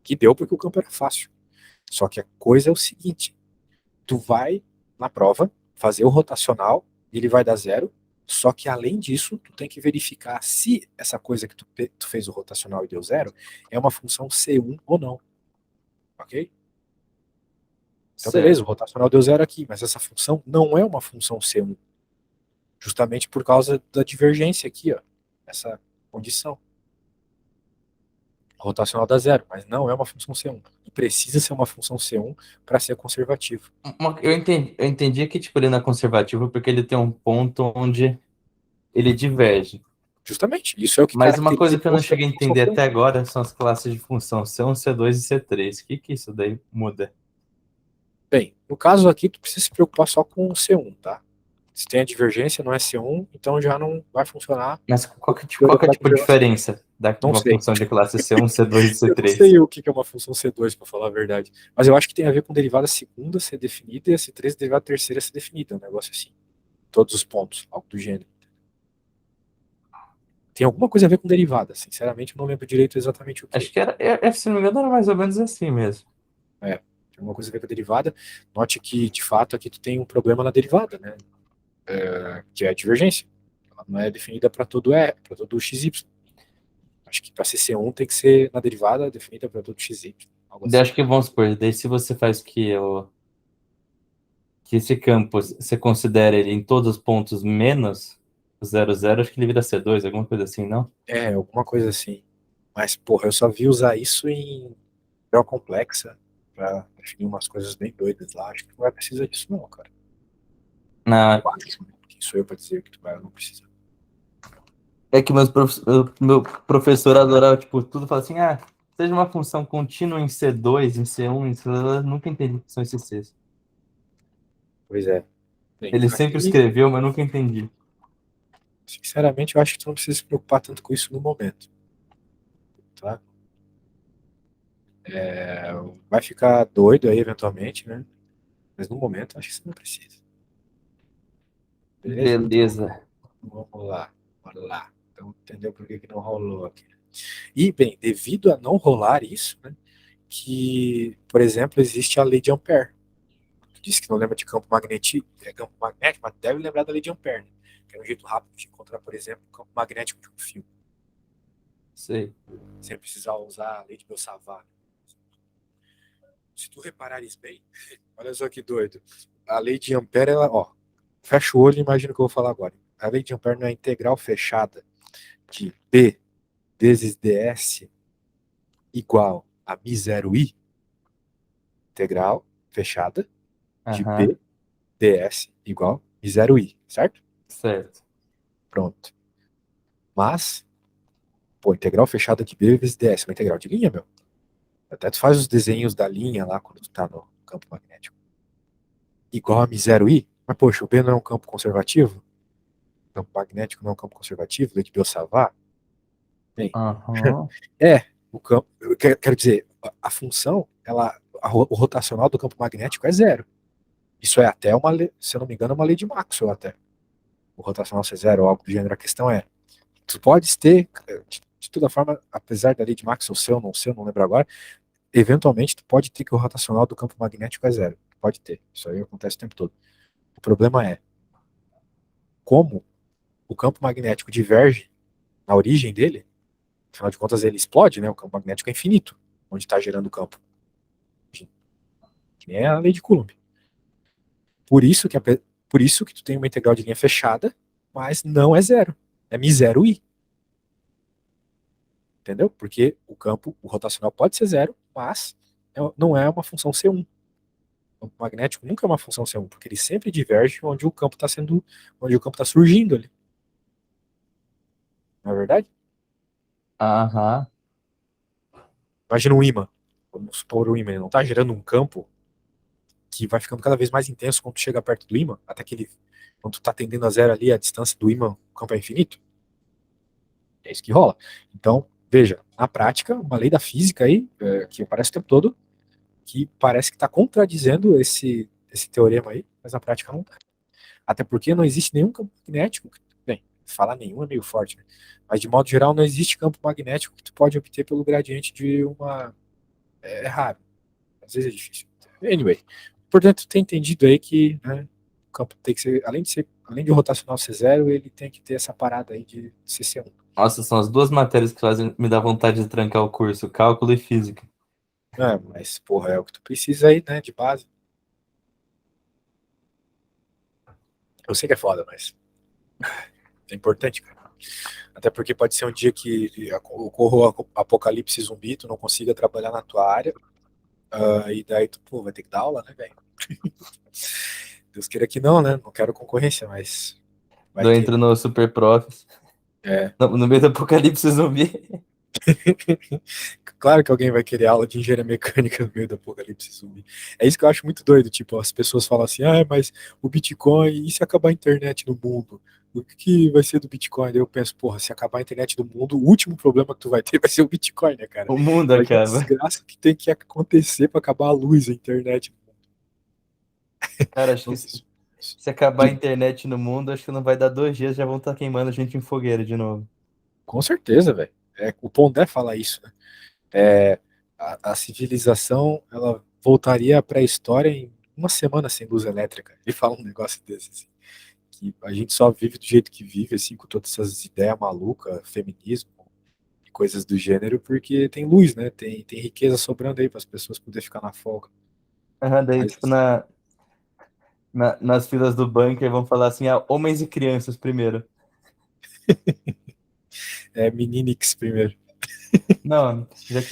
Que deu porque o campo era fácil. Só que a coisa é o seguinte, tu vai na prova fazer o rotacional, ele vai dar zero, só que além disso, tu tem que verificar se essa coisa que tu fez o rotacional e deu zero é uma função C1 ou não, ok? Então beleza, Certo. o rotacional deu zero aqui, mas essa função não é uma função C1, justamente por causa da divergência aqui, ó, essa condição. O rotacional dá zero, mas não é uma função C1. E precisa ser uma função C1 para ser conservativo. Eu entendi que, tipo, ele não é conservativo porque ele tem um ponto onde ele diverge. Justamente, isso é o que Mas uma caracteriza coisa ele que eu não não ser cheguei a uma função entender C1. até agora são as classes de função C1, C2 e C3. O que isso daí muda? Bem, no caso aqui, tu precisa se preocupar só com o C1, tá? Se tem a divergência, não é C1, então já não vai funcionar Mas qual o que, tipo, qual que teorema é a da tipo, conservação. diferença de Não uma sei. função de classe C1, C2 e Eu não C3? sei o que é uma função C2, para falar a verdade. Mas eu acho que tem a ver com derivada segunda ser definida e a C3 derivada terceira ser definida. Um negócio assim. Todos os pontos, algo do gênero. Tem alguma coisa a ver com derivada. Sinceramente, eu não lembro direito exatamente o Acho que. que era, se não me engano, era mais ou menos assim mesmo. É, tem alguma coisa a ver com a derivada. Note que, de fato, aqui tu tem um problema na derivada, né? Que é a divergência. Ela não é definida para todo para todo XY. Acho que para CC1 tem que ser na derivada definida para todo XY. Algo Daí assim. acho que vamos supor, daí se você faz que esse campo você considera ele em todos os pontos menos 0, 0, acho que ele vira C2, alguma coisa assim, não? Alguma coisa assim. Mas, porra, eu só vi usar isso em grau complexa para definir umas coisas bem doidas lá. Acho que não vai precisar disso, não, cara. Na, Eu acho, né? Quem sou eu para dizer que tu vai ou não precisa? É que meu professor adorava, tipo, tudo, fala assim, seja uma função contínua em C2, em C1, em C2, eu nunca entendi o que são esses Cs. Pois é. Bem, Ele sempre aqui escreveu, mas nunca entendi. Sinceramente, eu acho que tu não precisa se preocupar tanto com isso no momento, tá? Vai ficar doido aí eventualmente, né? Mas no momento, eu acho que você não precisa. Beleza? Então, Beleza. vamos lá. Bora lá. Então, entendeu por que que não rolou aqui? E, bem, devido a não rolar isso, né? Que, por exemplo, existe a lei de Ampère. Tu disse que não lembra de campo magnético, campo magnético, mas deve lembrar da lei de Ampère, né? Que é um jeito rápido de encontrar, por exemplo, o campo magnético de um fio, Sei. sem precisar usar a lei de Biot-Savart. Se tu reparares bem, olha só que doido. A lei de Ampère, ela, ó, fecha o olho e imagina o que eu vou falar agora. A lei de Ampère não é integral fechada de B vezes ds igual a μ0i, integral fechada de Aham, B ds igual a μ0i, certo? certo. Pronto. Mas, pô, integral fechada de B vezes ds, uma integral de linha, meu. Até tu faz os desenhos da linha lá quando tu tá no campo magnético. Igual a μ0i, mas poxa, o B não é um campo conservativo? O campo magnético não é um campo conservativo, lei de Biot-Savart? Bem, Aham. o campo, eu quero dizer, a função, o rotacional do campo magnético é zero. Isso é até uma lei, se eu não me engano, é uma lei de Maxwell até. O rotacional ser zero ou algo do gênero. A questão é, tu podes ter, de toda forma, apesar da lei de Maxwell ser ou não lembro agora, eventualmente tu pode ter que o rotacional do campo magnético é zero. Pode ter. Isso aí acontece o tempo todo. O problema é como o campo magnético diverge na origem dele, afinal de contas ele explode, né? O campo magnético é infinito, onde está gerando o campo. Que nem a lei de Coulomb. Por isso que, por isso que tu tem uma integral de linha fechada, mas não é zero. É μ0i. Entendeu? Porque o campo, o rotacional pode ser zero, mas não é uma função C1. O campo magnético nunca é uma função C1, porque ele sempre diverge onde o campo está sendo, onde o campo está surgindo ali. Não é verdade? Aham. Imagina um ímã. Vamos supor o ímã, ele não está gerando um campo que vai ficando cada vez mais intenso quando tu chega perto do ímã, até que ele, quando tu está tendendo a zero ali, a distância do ímã, o campo é infinito. É isso que rola. Então, veja, na prática, uma lei da física aí, que aparece o tempo todo, que parece que está contradizendo esse teorema aí, mas na prática não está. Até porque não existe nenhum campo magnético. Bem, falar nenhum é meio forte, né? Mas de modo geral, não existe campo magnético que tu pode obter pelo gradiente de uma. É raro. Às vezes é difícil. Anyway, portanto, ter entendido aí que, né, o campo tem que ser, além de o rotacional ser zero, ele tem que ter essa parada aí de CC1. Nossa, são as duas matérias que fazem me dar vontade de trancar o curso, cálculo e física. É, mas, porra, é o que tu precisa aí, né, de base. Eu sei que é foda, mas é importante, cara. Até porque pode ser um dia que ocorra o apocalipse zumbi, tu não consiga trabalhar na tua área, e daí tu, pô, vai ter que dar aula, né, velho? Deus queira que não, né? Não quero concorrência, mas vai Eu ter. entro no Super Profs, É. no meio do apocalipse zumbi. Claro que alguém vai querer aula de engenharia mecânica no meio do apocalipse zumbi. É isso que eu acho muito doido. Tipo, as pessoas falam assim: ah, mas o Bitcoin, e se acabar a internet no mundo? O que vai ser do Bitcoin? Daí eu penso, porra, se acabar a internet do mundo, o último problema que tu vai ter vai ser o Bitcoin, né, cara? O mundo Imagina a acaba. desgraça que tem que acontecer para acabar a luz, a internet. Cara, acho que Não, se acabar a internet no mundo, acho que não vai dar 2 dias, já vão estar queimando a gente em fogueira de novo. com certeza, velho. O Pondé fala isso, né? É, a civilização ela voltaria à pré-história em uma semana sem luz elétrica. Ele fala um negócio desse, assim, que a gente só vive do jeito que vive, assim, com todas essas ideias malucas, feminismo e coisas do gênero, porque tem luz, né? Tem riqueza sobrando aí para as pessoas poderem ficar na folga. Aham, daí, tipo, Mas nas filas do bunker vão falar assim, ah, homens e crianças primeiro. é Meninix primeiro. Não, já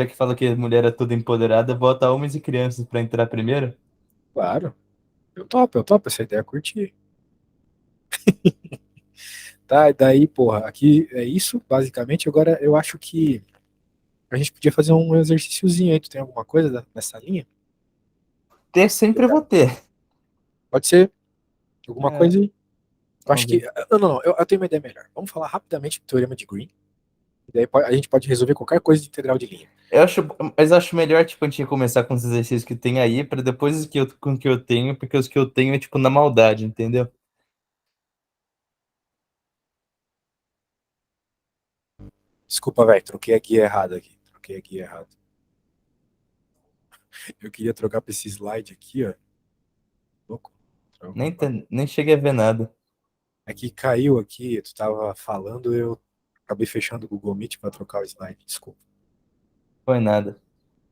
que fala que mulher é tudo empoderada, bota homens e crianças pra entrar primeiro. Claro, eu topo essa ideia, curti. Tá, e daí, porra, aqui é isso, basicamente. Agora eu acho que a gente podia fazer um exercíciozinho aí. Tu tem alguma coisa nessa linha? Ter sempre vou ter. Pode ser alguma É, coisa aí. Eu acho Vamos que. ver. Não, eu tenho uma ideia melhor. Vamos falar rapidamente do teorema de Green. E daí a gente pode resolver qualquer coisa de integral de linha. Eu acho, mas acho melhor, tipo, a gente começar com os exercícios que tem aí, para depois os que eu, com que eu tenho, porque os que eu tenho é, tipo, na maldade, entendeu? Desculpa, velho, troquei a guia errada aqui. Troquei a guia errada. Eu queria trocar pra esse slide aqui, ó. Louco. Nem cheguei a ver nada. É que caiu aqui, tu tava falando, eu acabei fechando o Google Meet pra trocar o slide. Desculpa. Foi nada.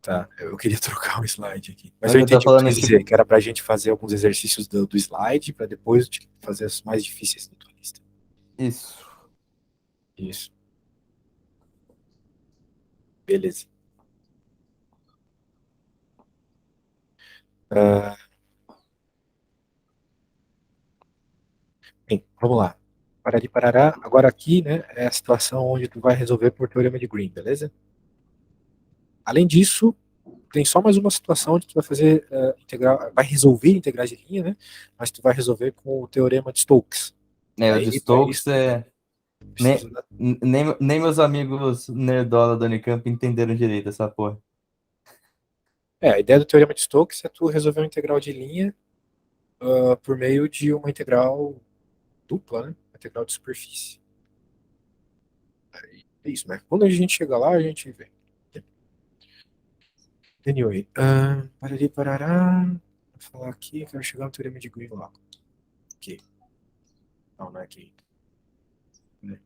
Tá, eu queria trocar o slide aqui. Mas Mas eu eu tô entendi o que tu falando, quis tipo, dizer, que era pra gente fazer alguns exercícios do slide pra depois fazer os mais difíceis da tua lista. isso. Isso, beleza. Ah, bem, vamos lá. Parari, parará. Agora aqui, né, é a situação onde tu vai resolver por teorema de Green, beleza? Além disso, tem só mais uma situação onde tu vai fazer integral, vai resolver integrais de linha, né? Mas tu vai resolver com o teorema de Stokes. É, o de Daí, para Stokes isso, é. Nem, precisa da... nem meus amigos nerdola da Unicamp entenderam direito essa porra. A ideia do teorema de Stokes é tu resolver uma integral de linha por meio de uma integral dupla, né? Uma integral de superfície. Aí, é isso, né? Quando a gente chega lá, a gente vê. Anyway, parari, parará. Vou falar aqui, quero chegar no teorema de Green lá. Aqui. Não, não é aqui. Né?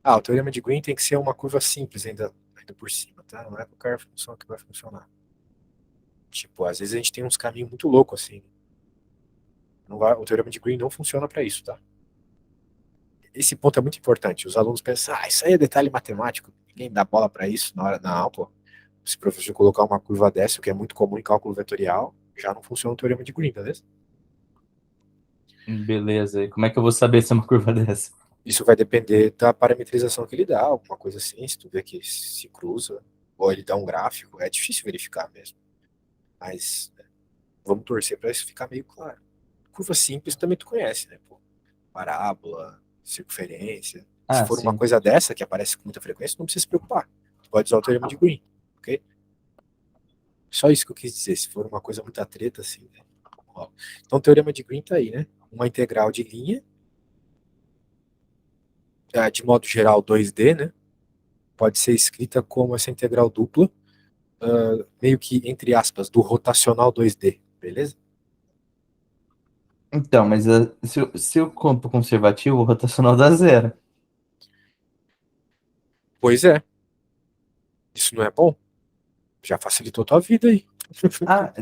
O teorema de Green tem que ser uma curva simples ainda por cima, tá? Não é qualquer função que vai funcionar. Tipo, às vezes a gente tem uns caminhos muito loucos, assim. Não vai, o teorema de Green não funciona para isso, tá? Esse ponto é muito importante. Os alunos pensam, isso aí é detalhe matemático, ninguém dá bola para isso na hora, não, pô. Se o professor colocar uma curva dessa, o que é muito comum em cálculo vetorial, já não funciona o teorema de Green, beleza? Beleza. E como é que eu vou saber se é uma curva dessa? Isso vai depender da parametrização que ele dá, alguma coisa assim, se tu vê que se cruza, ou ele dá um gráfico, é difícil verificar mesmo. Mas vamos torcer para isso ficar meio claro. Curva simples também tu conhece, né? Pô, parábola, circunferência. Se Ah, for uma sim. coisa dessa, que aparece com muita frequência, não precisa se preocupar. Tu pode usar o teorema de Green, ok? Só isso que eu quis dizer. Se for uma coisa muito treta, assim, né? Então o teorema de Green tá aí, né? Uma integral de linha, de modo geral 2D, né? Pode ser escrita como essa integral dupla, meio que, entre aspas, do rotacional 2D, beleza? Então, mas se o campo conservativo, o rotacional dá zero. Pois é, isso não é bom? Já facilitou tua vida aí. Ah,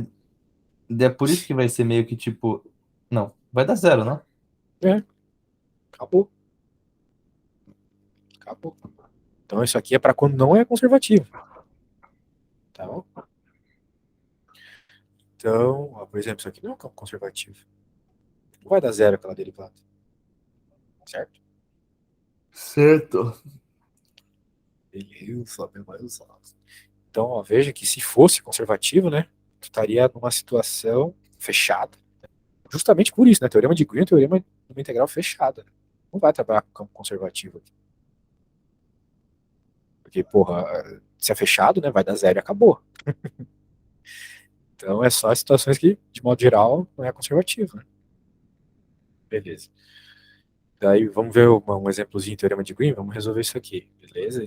é por isso que vai ser meio que tipo. Não, vai dar zero, não? É, acabou, acabou. Então isso aqui é para quando não é conservativo, tá bom? Então, ó, por exemplo, isso aqui não é um campo conservativo. Não vai dar zero aquela derivada, certo? Certo. Beleza, beleza. Então, ó, veja que se fosse conservativo, né, tu estaria numa situação fechada. Justamente por isso, né? Teorema de Green é um teorema de uma integral fechada. Não vai trabalhar com campo conservativo aqui. Porque, porra, se é fechado, né, vai dar zero e acabou. Então é só situações que, de modo geral, não é conservativo, né? Beleza. Daí vamos ver um exemplozinho de teorema de Green, vamos resolver isso aqui, beleza?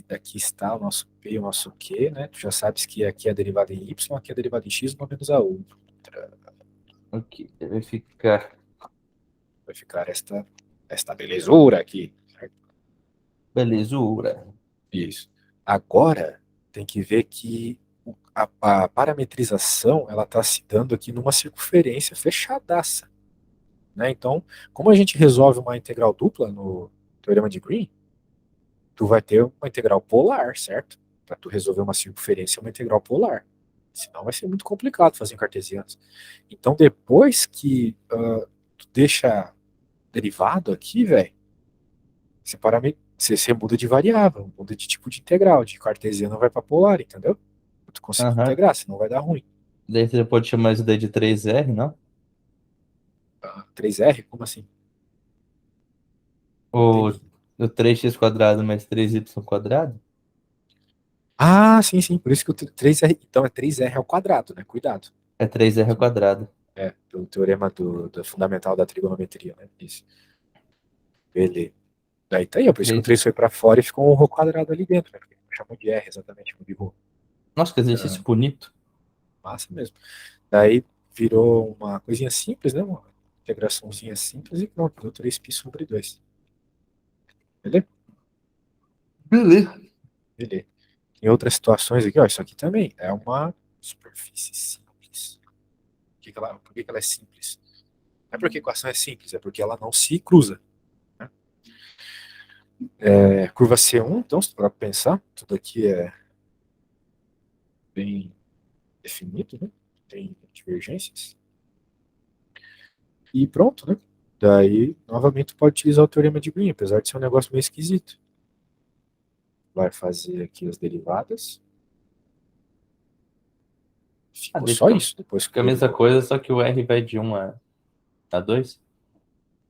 Aqui está o nosso P e o nosso Q, né? Tu já sabes que aqui é a derivada em Y, aqui é a derivada em X, 1 menos a outra. Ok, vai ficar. Vai ficar esta belezura aqui, certo? Belezura. Isso. Agora, tem que ver que a parametrização, ela está se dando aqui numa circunferência fechadaça, né? Então, como a gente resolve uma integral dupla no teorema de Green, tu vai ter uma integral polar, certo? Para tu resolver uma circunferência, uma integral polar. Senão vai ser muito complicado fazer em cartesianos. Então, depois que tu deixa derivado aqui, velho, você muda de variável, muda de tipo de integral. De cartesiano vai para polar, entendeu? Pra tu conseguir Aham. integrar, senão vai dar ruim. Daí você pode chamar isso daí de 3R, não? 3R, como assim? O, Entendi. o 3x² mais 3y²? Ah, sim, sim. Por isso que o 3R. Então é 3R ao quadrado, né? Cuidado. É 3r². É, pelo teorema do fundamental da trigonometria, né? Isso. Beleza. Daí tá aí, ó, por isso que o 3 foi pra fora e ficou um rho quadrado ali dentro, né? Porque chamou de R, exatamente, como de rho. Nossa, que exercício bonito. Massa mesmo. Daí virou uma coisinha simples, né? Uma integraçãozinha simples e pronto, deu 3π/2. Beleza? Beleza. Beleza. Em outras situações aqui, ó, isso aqui também é uma superfície simples. Por que que ela é simples? Não é porque a equação é simples, é porque ela não se cruza. Né? É, curva C1, então, se para pensar, tudo aqui é bem definido, né? Tem divergências. E pronto, né? Daí, novamente, pode utilizar o teorema de Green, apesar de ser um negócio meio esquisito. Vai fazer aqui as derivadas. Ah, Ficou daí só isso, depois que fica a mesma derivou. coisa, só que o R vai de 1 a 2.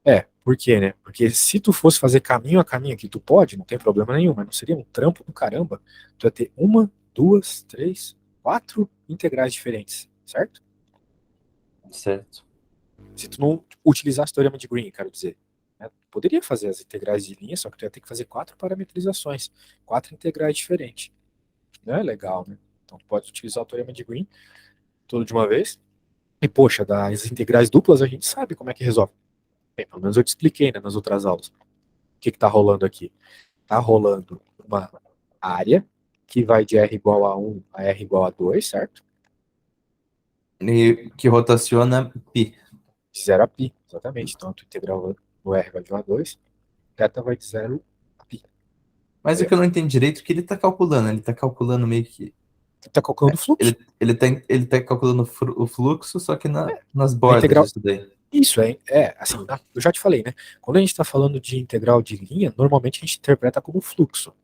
É, por quê, né? Porque se tu fosse fazer caminho a caminho aqui, tu pode, não tem problema nenhum, mas não seria um trampo do caramba. Tu ia ter uma, duas, três, quatro integrais diferentes, certo? Certo. Se tu não utilizasse o teorema de Green, quero dizer. Né? Tu poderia fazer as integrais de linha, só que tu ia ter que fazer quatro parametrizações, quatro integrais diferentes. Não é legal, né? Então tu pode utilizar o teorema de Green tudo de uma vez. E, poxa, das integrais duplas a gente sabe como é que resolve. Bem, pelo menos eu te expliquei, né, nas outras aulas. O que está rolando aqui? Está rolando uma área que vai de R igual a 1 a R igual a 2, certo? E que rotaciona π. De 0 a π, exatamente. Então a tua integral no R vai de 1 a 2, θ vai de 0 a π. Mas Aí, o ó. que eu não entendi direito é que ele tá calculando. Ele tá calculando meio que. Tu está calculando o fluxo. Ele tá calculando o fluxo, só que nas A bordas integral. disso daí. Isso é assim, eu já te falei, né? Quando a gente está falando de integral de linha, normalmente a gente interpreta como fluxo.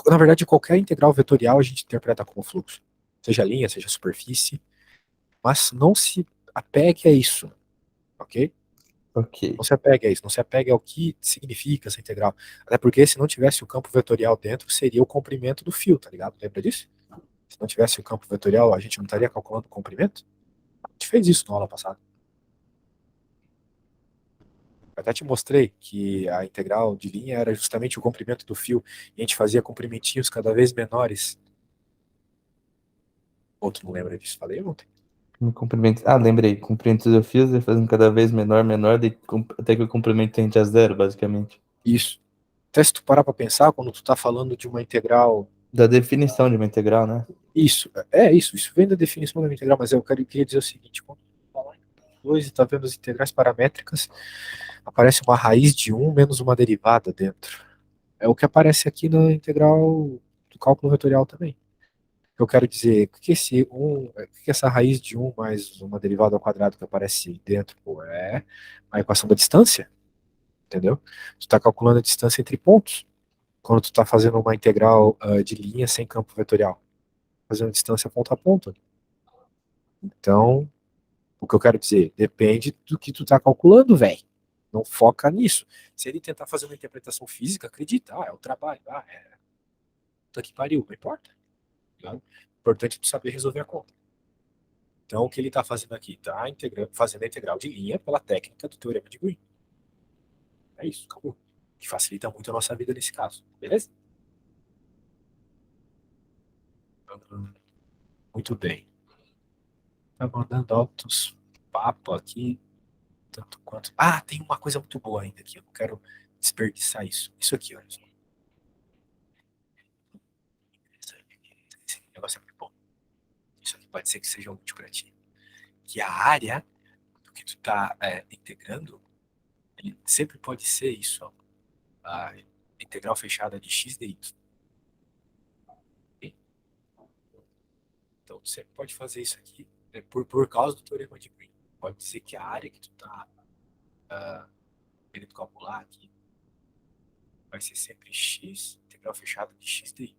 Na verdade, qualquer integral vetorial a gente interpreta como fluxo. Seja linha, seja superfície. Mas não se apegue a isso, ok? Ok. Não se apegue a isso, não se apegue ao que significa essa integral. Até porque se não tivesse o campo vetorial dentro, seria o comprimento do fio, tá ligado? Lembra disso? Se não tivesse o campo vetorial, a gente não estaria calculando o comprimento? A gente fez isso na aula passada. Eu até te mostrei que a integral de linha era justamente o comprimento do fio, e a gente fazia comprimentinhos cada vez menores. Outro não lembra disso? Falei ontem. No comprimento. Ah, lembrei. Comprimento do fio, vai fazendo cada vez menor, menor, até que o comprimento tende a zero, basicamente. Isso. Até se tu parar para pensar, quando tu está falando de uma integral. Da definição de uma integral, né? Isso, isso vem da definição da integral, mas queria dizer o seguinte, quando tu falar em dois e está vendo as integrais paramétricas, aparece uma raiz de um menos uma derivada dentro. É o que aparece aqui na integral do cálculo vetorial também. Eu quero dizer, o que essa raiz de um mais uma derivada ao quadrado que aparece dentro, pô, é a equação da distância, entendeu? Tu está calculando a distância entre pontos, quando tu está fazendo uma integral de linha sem campo vetorial, fazendo distância ponta a ponta. Então, o que eu quero dizer, depende do que tu tá calculando, velho. Não foca nisso. Se ele tentar fazer uma interpretação física, acredita, é o trabalho, puta que pariu, não importa. Tá? Importante é tu saber resolver a conta. Então, o que ele tá fazendo aqui? Tá fazendo a integral de linha pela técnica do teorema de Green. É isso, acabou. Que facilita muito a nossa vida nesse caso, beleza? Muito bem. Tá mandando altos papo aqui, tanto quanto. Ah, tem uma coisa muito boa ainda aqui, eu não quero desperdiçar isso. Isso aqui, olha só. Esse negócio é muito bom. Isso aqui pode ser que seja útil para ti. Que a área do que tu tá integrando, ele sempre pode ser isso, ó, a integral fechada de x dy. Então, tu sempre pode fazer isso aqui por causa do teorema de Green. Pode dizer que a área que tu tá querendo calcular aqui vai ser sempre x, integral fechada de x dy.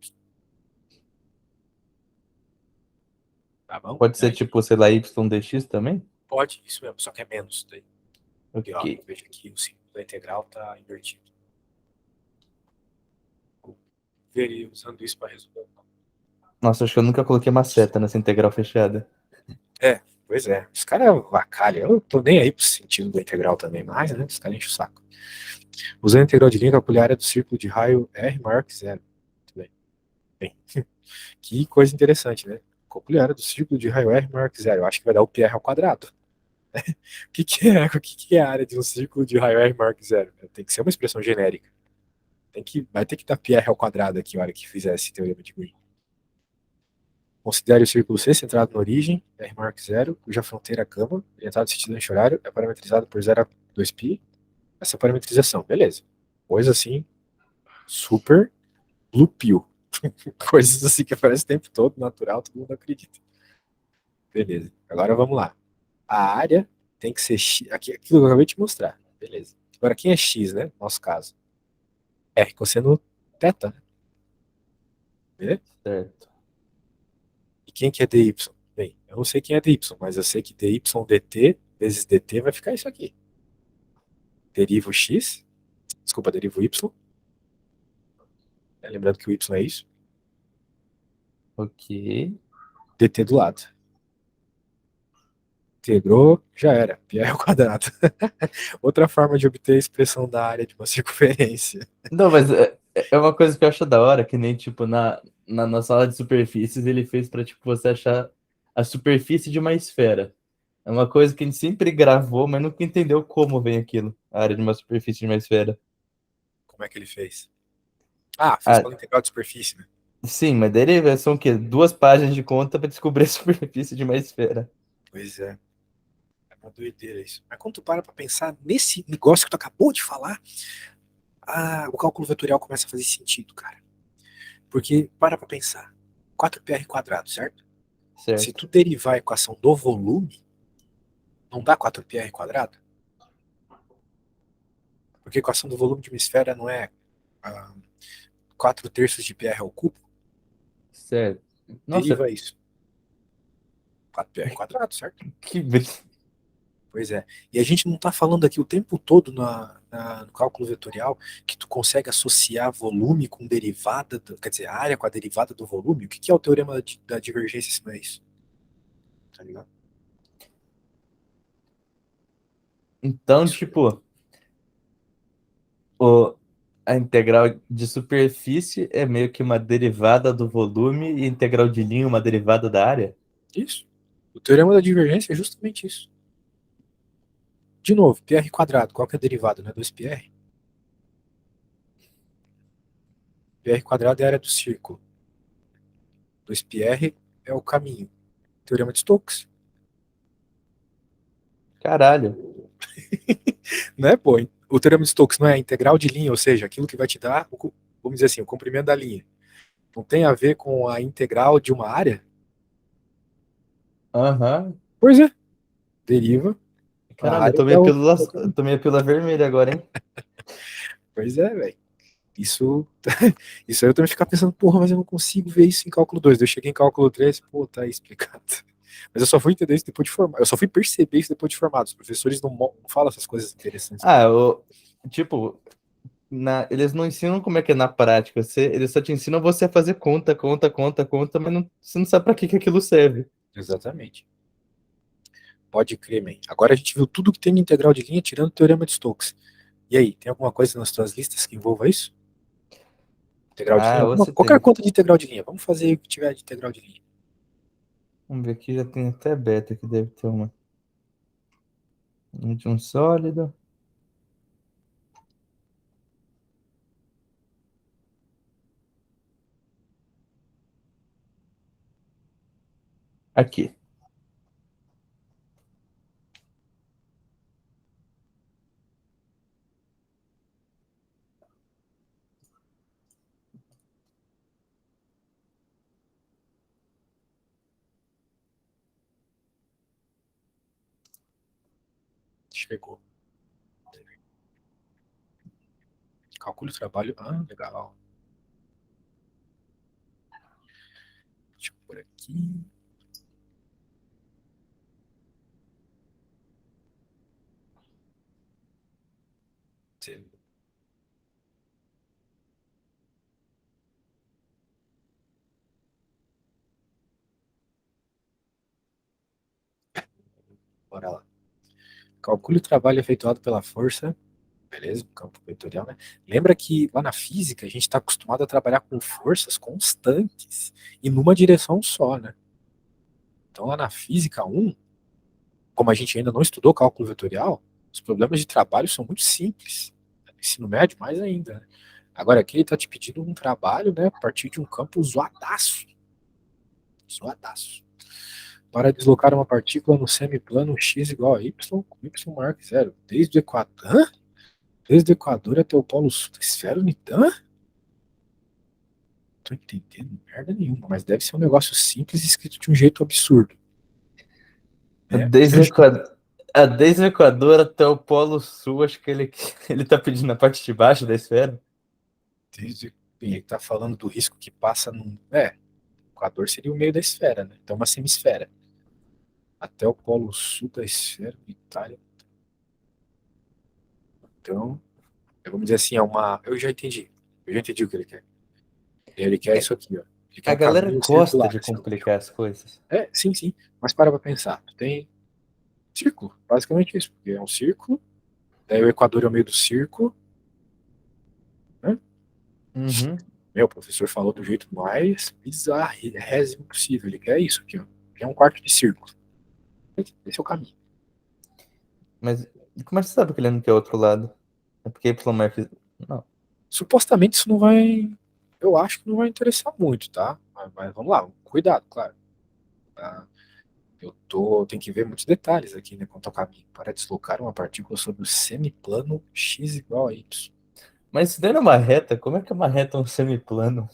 Tá bom? Pode ser Daí, tipo, sei lá, y dx também? pode, isso mesmo, só que é menos. Daí. E, Ok. ó, veja que o símbolo da integral tá invertido. veria usando isso para resolver. Nossa, acho que eu nunca coloquei uma seta nessa integral fechada. É, pois é. Os caras vacalham. Eu tô nem aí pro sentido da integral também mais, né? Os caras enchem o saco. Usando a integral de linha, calcule a área do círculo de raio R maior que zero. Muito bem. Bem, que coisa interessante, né? Calcule a área do círculo de raio R maior que zero. Eu acho que vai dar o πr ao quadrado. O que é a área de um círculo de raio R maior que zero? Tem que ser uma expressão genérica. Vai ter que dar πr ao quadrado aqui na hora que fizer esse teorema de Green. Considere o círculo C centrado na origem, R maior que zero, cuja fronteira gama, orientada no sentido anti-horário, é parametrizada por 0 a 2π. Essa parametrização, beleza. Coisa assim, super blue pill. Coisas assim que aparecem o tempo todo, natural, todo mundo acredita. Beleza. Agora vamos lá. A área tem que ser x, aquilo que eu acabei de te mostrar. Beleza. Agora quem é x, né? No nosso caso. R cosseno teta, né? Beleza? Certo. E quem que é dy? Bem, eu não sei quem é dy, mas eu sei que dy dt vezes dt vai ficar isso aqui. Derivo x, desculpa, derivo y. Lembrando que o y é isso. Ok. Dt do lado. Integrou, já era. Π ao quadrado. Outra forma de obter a expressão da área de uma circunferência. Não, mas é uma coisa que eu acho da hora, que nem, tipo, na nossa aula de superfícies, ele fez pra, tipo, você achar a superfície de uma esfera. É uma coisa que a gente sempre gravou, mas nunca entendeu como vem aquilo, a área de uma superfície de uma esfera. Como é que ele fez? Ah, fez Ah, pela integral de superfície, né? sim, mas daí são o quê? 2 páginas de conta pra descobrir a superfície de uma esfera. Pois é. É uma doideira isso. Mas quando tu para pensar nesse negócio que tu acabou de falar, o cálculo vetorial começa a fazer sentido, cara. Porque para pensar. 4πr quadrado, certo? Se Certo. tu derivar a equação do volume, não dá 4πr quadrado? Porque a equação do volume de uma esfera não é 4 terços de πr ao cubo? Certo. Nossa, Deriva isso. 4πr quadrado, certo? que. Pois é. E a gente não está falando aqui o tempo todo no cálculo vetorial que tu consegue associar volume com derivada, quer dizer, área com a derivada do volume. O que é o teorema da divergência se não é isso? Tá ligado? Então, Isso. tipo, o, a integral de superfície é meio que uma derivada do volume e a integral de linha uma derivada da área? Isso. O teorema da divergência é justamente isso. De novo, πr quadrado, qual que é a derivada? Não é 2πr? πr quadrado é a área do círculo. 2πr é o caminho. Teorema de Stokes. Caralho. Né, pô? O teorema de Stokes não é a integral de linha, ou seja, aquilo que vai te dar, vamos dizer assim, o comprimento da linha. Não tem a ver com a integral de uma área? Aham. Pois é, deriva a Caralho, área da outra. eu tomei a pílula vermelha agora, hein? Pois é, velho. Isso, isso aí eu também ficar pensando, porra, mas eu não consigo ver isso em cálculo 2. Eu cheguei em cálculo 3, pô, tá aí explicado. Mas eu só fui entender isso depois de formado. Eu só fui perceber isso depois de formado. Os professores não falam essas coisas interessantes pra Ah, gente. tipo, eles não ensinam como é que é na prática. Eles só te ensinam você a fazer conta, conta, conta, conta, mas você não sabe pra que aquilo serve. Exatamente. Pode crer, man. Agora a gente viu tudo que tem de integral de linha, tirando o teorema de Stokes. E aí, tem alguma coisa nas tuas listas que envolva isso? Integral de linha? Ah, você Qualquer tem. conta de integral de linha. Vamos fazer o que tiver de integral de linha. Vamos ver aqui, já tem até beta que deve ter uma. De um sólido. Aqui. Chegou. Calcule o trabalho. Ah, legal. Deixa eu por aqui. Bora lá. Calcule o trabalho efetuado pela força. Beleza, campo vetorial, né? Lembra que lá na física a gente está acostumado a trabalhar com forças constantes e numa direção só, né? Então lá na física 1, como a gente ainda não estudou cálculo vetorial, os problemas de trabalho são muito simples. No ensino médio, mais ainda, né? Agora aqui ele está te pedindo um trabalho, né, a partir de um campo zoadaço. Zoadaço. Para deslocar uma partícula no semiplano x igual a y, com y maior que zero, desde o Equador. Hã? Desde o Equador até o polo sul da esfera unitã? Não tô entendendo merda nenhuma, mas deve ser um negócio simples e escrito de um jeito absurdo. Né? Desde o Equador até o Polo Sul, acho que ele tá pedindo a parte de baixo da esfera. Ele tá falando do risco que passa no. O Equador seria o meio da esfera, né? Então uma semisfera. Até o polo sul da esfera, Itália. Então, vamos dizer assim, é uma. Eu já entendi. Eu já entendi o que ele quer. Ele quer isso aqui, ó. Ele quer A um galera caminho gosta circular. de Assim, complicar as coisas. sim, sim. Mas para pensar. Tu tem círculo, basicamente isso. Porque é um círculo. Daí o Equador é o meio do círculo. Né? Uhum. Meu, o professor falou do jeito mais bizarrésimo possível. Ele quer isso aqui, ó. Quer um quarto de círculo. Esse é o caminho. Mas como é que você sabe que ele não quer outro lado? É porque Y não. Supostamente isso não vai. Eu acho que não vai interessar muito, tá? Mas vamos lá, cuidado, claro. Tá? Tenho que ver muitos detalhes aqui, né? Quanto ao caminho. Para deslocar uma partícula sobre o semiplano x igual a y. Mas se der uma reta, como é que uma reta é um semiplano?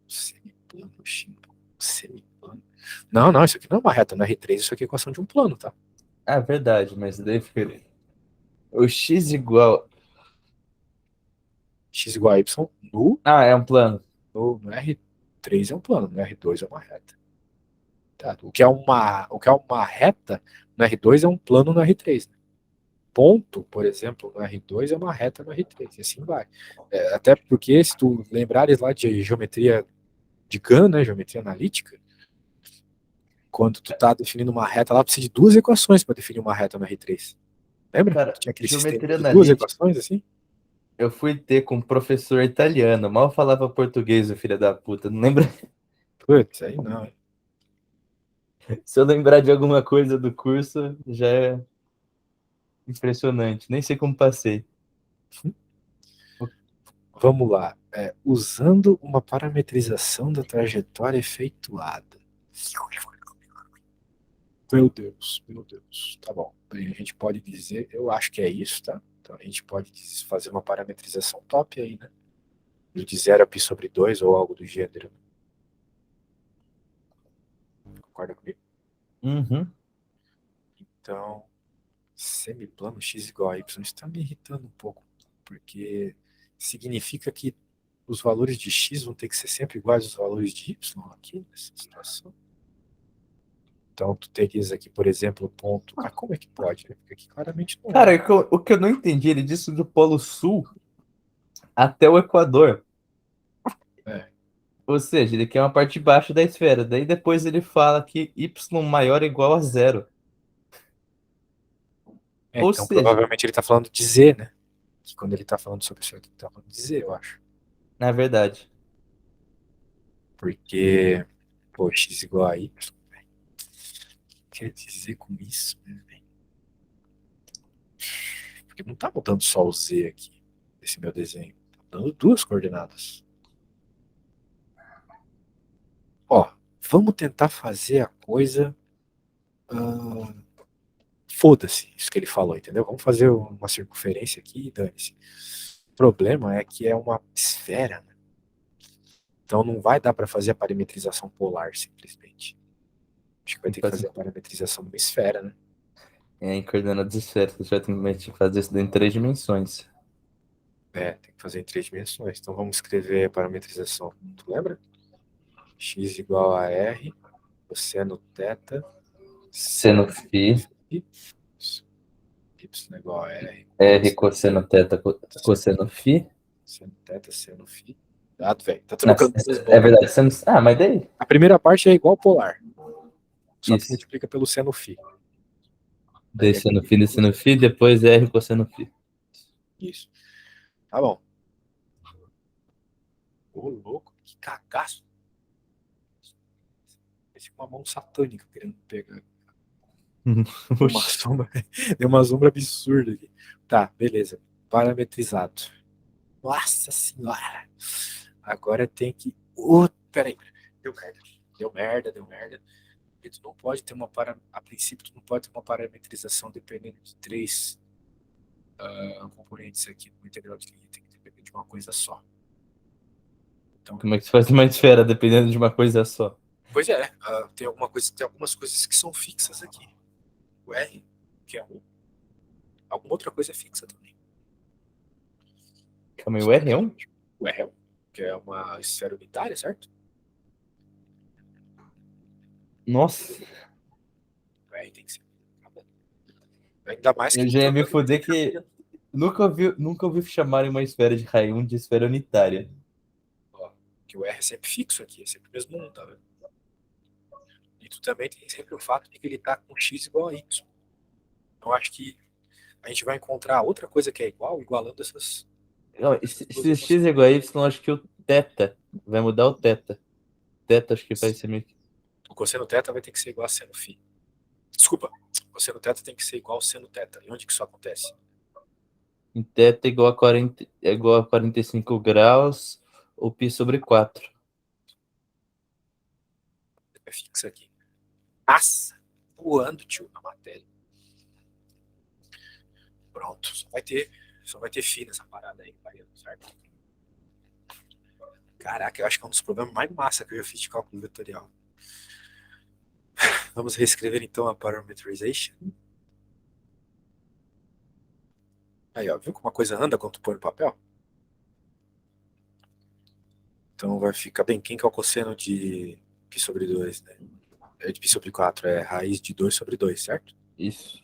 Semiplano x. Semiplano. Não, não, isso aqui não é uma reta, no R3 isso aqui é equação de um plano, tá? Ah, verdade, mas daí fica. O x igual. X igual a y Ah, é um plano. no R3 é um plano, no R2 é uma reta. Tá? O que é uma reta no R2 é um plano no R3. Né? Ponto, por exemplo, no R2 é uma reta no R3, e assim vai. Até porque, se tu lembrares lá de geometria de Gann, né, geometria analítica, quando tu tá definindo uma reta lá, precisa de duas equações para definir uma reta no R3. Lembra? Cara, Tinha aquele sistema geometria de duas analítica, equações, assim? eu fui ter com um professor italiano. Mal falava português, o filho da puta. Não lembra? Putz, aí não. Se eu lembrar de alguma coisa do curso, já é impressionante. Nem sei como passei. Vamos lá. Usando uma parametrização da trajetória efetuada. Meu Deus, meu Deus. Tá bom. A gente pode dizer, eu acho que é isso, tá? Então a gente pode fazer uma parametrização top aí, né? De 0 a π sobre 2 ou algo do gênero. Concorda comigo? Uhum. Então, semiplano x igual a y, isso está me irritando um pouco, porque significa que os valores de x vão ter que ser sempre iguais aos valores de y aqui nessa situação. Então, tu terias aqui, por exemplo, o ponto. Mas como é que pode? Né? Porque aqui claramente não Cara, é. o que eu não entendi, ele disse do Polo Sul até o Equador. É. Ou seja, ele quer uma parte de baixo da esfera. Daí depois ele fala que y maior é igual a zero. Ou Então, seja, provavelmente ele está falando de z, né? Que quando ele está falando sobre isso aqui, ele está falando de z, eu acho. na verdade. Porque, pô, x igual a y. Quer dizer com isso, né, velho? Porque não tá mudando só o z aqui, nesse meu desenho. Tá dando duas coordenadas. Ó, vamos tentar fazer a coisa. ah, Foda-se isso que ele falou, entendeu? Vamos fazer uma circunferência aqui e dane-se. O problema é que é uma esfera, né? Então não vai dar para fazer a parametrização polar simplesmente. Acho que vai ter que fazer a parametrização de uma esfera, né? Em coordenadas esféricas, você vai ter que fazer isso em 3 dimensões. Tem que fazer em três dimensões. Então vamos escrever a parametrização. Tu lembra? X igual a R, cosseno θ, Seno φ, y igual a R, R cosseno θ, cosseno φ. seno θ, seno φ. Velho, tá Não, trocando duas é bolas. verdade. Mas daí? A primeira parte é igual polar, só que Isso. multiplica pelo seno φ. D seno φ, depois R cosseno φ. Isso. Tá bom. Ô, louco, que cagaço. Parece uma mão satânica querendo pegar. Deu uma sombra, deu uma sombra absurda aqui. Tá, beleza. Parametrizado. Nossa senhora. Agora tem que. Peraí. Deu merda. Deu merda, deu merda. E tu não pode ter uma a princípio, tu não pode ter uma parametrização dependendo de três componentes aqui no integral de linha. Tem que depender de uma coisa só. Então, Como é que tu faz uma esfera dependendo de uma coisa só? pois é, tem algumas coisas que são fixas aqui. O R, que é um. Alguma outra coisa é fixa também. Calma aí, o R é 1? O R é um, que é uma esfera unitária, certo? Nossa. O R tem que ser. Ainda mais que. Eu já ia me foder que nunca ouvi chamarem uma esfera de raio 1 de esfera unitária. Ó, que o R é sempre fixo aqui, é sempre o mesmo 1, tá vendo? E tu também tem sempre o fato de que ele tá com x igual a y. Então acho que a gente vai encontrar outra coisa que é igual, igualando essas. Não, se x é igual a y, acho que o θ vai mudar o θ. Θ acho que vai ser meio que. O cosseno θ vai ter que ser igual a seno φ. Desculpa, o cosseno θ tem que ser igual ao seno θ. E onde que isso acontece? Em θ é igual a 40, é igual a 45 graus, ou π sobre 4. É fixa aqui. Nossa, voando, tio, na matéria. Pronto, só vai ter φ nessa parada aí, certo? Caraca, eu acho que é um dos problemas mais massa que eu já fiz de cálculo vetorial. Vamos reescrever então a parameterization. Aí, ó, viu como a coisa anda quando tu põe no papel? Então vai ficar bem. Quem que é o cosseno de π sobre 2, né? É de π sobre 4, é raiz de 2 sobre 2, certo? Isso.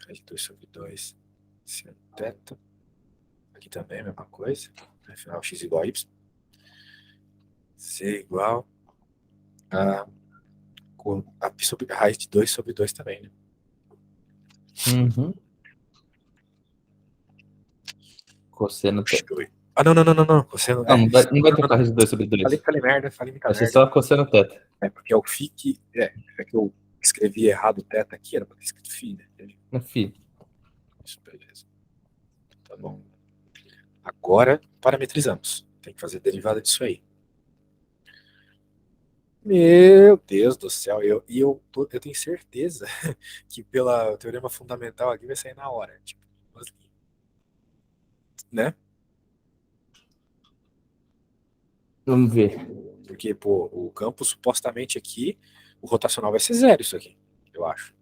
Raiz de 2 sobre 2, seno θ. Aqui também a mesma coisa. Afinal, x igual a y. C igual a π sobre a raiz de 2 sobre 2 também, né? Uhum. Cosseno θ. Não. Cosseno, Não vai ter raiz de 2 sobre 2. Falei merda, falei muita Vai ser merda. só cosseno θ. É porque é o φ que. É que eu escrevi errado o θ aqui, era para ter escrito φ, né? Enfim. Isso, beleza. Tá bom. Agora, parametrizamos. Tem que fazer derivada disso aí. Meu Deus do céu, eu tenho certeza que pela teorema fundamental aqui vai sair na hora. Tipo, né? Vamos ver. Porque, pô, o campo supostamente aqui, o rotacional vai ser zero, isso aqui, eu acho.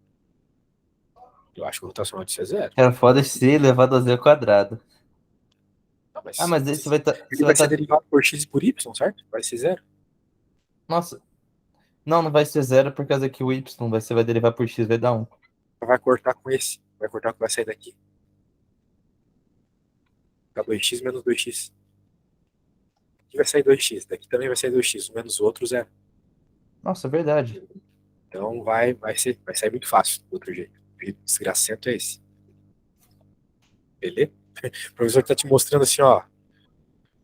Eu acho que o rotacional vai ser zero. Cara, foda ser elevado a z ao quadrado. Não, Mas aí você vai estar. ele vai ser derivado por x e por y, certo? Vai ser zero. Nossa. Não vai ser 0 por causa que o y vai derivar por x, vai dar 1. Vai cortar com esse. Vai cortar com o que vai sair daqui. Dá 2x menos 2x. Aqui vai sair 2x. Daqui também vai sair 2x. Menos o outro, zero. Nossa, verdade. Então vai sair muito fácil do outro jeito. O jeito desgracento é esse. Beleza? O professor está te mostrando assim, ó.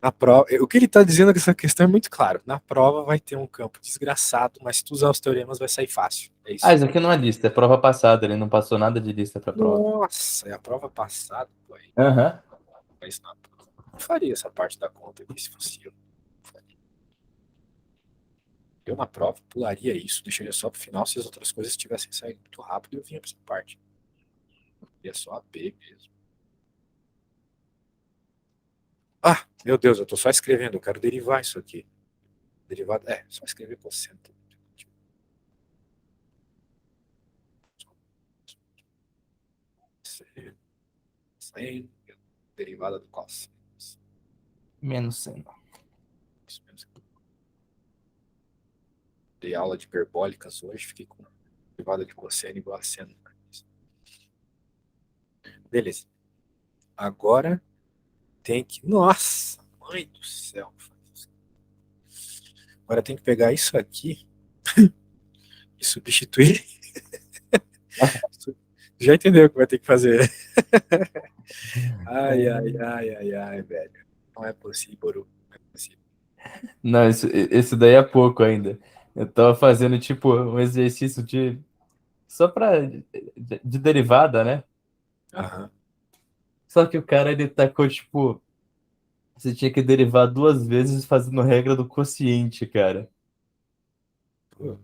Na prova, o que ele está dizendo é que essa questão é muito claro. Na prova vai ter um campo desgraçado, mas se tu usar os teoremas vai sair fácil. É isso. Isso aqui não é lista, é prova passada. Ele não passou nada de lista pra prova. Nossa, é a prova passada, pô. Aham. Mas não faria essa parte da conta aqui se fosse eu. Eu na prova pularia isso, deixaria só pro final se as outras coisas tivessem saído muito rápido eu vinha pra essa parte. Ia só a B mesmo. Ah, meu Deus, eu tô só escrevendo, eu quero derivar isso aqui. Derivado, só escrever cosseno. Seno, derivada do cosseno. Menos seno. Isso mesmo. Dei aula de hiperbólicas hoje, fiquei com derivada de cosseno igual a seno. Beleza. Agora tem que. Nossa, mãe do céu. Agora tem que pegar isso aqui e substituir Já entendeu o que vai ter que fazer. Ai, ai, ai, ai, ai, velho. Não é possível, Boru. Não é possível. Não, esse daí é pouco ainda. Eu tava fazendo, tipo, um exercício de. Só pra. De derivada, né? Aham. Só que o cara, ele tacou, tipo. Você tinha que derivar duas vezes fazendo regra do quociente, cara. Pô,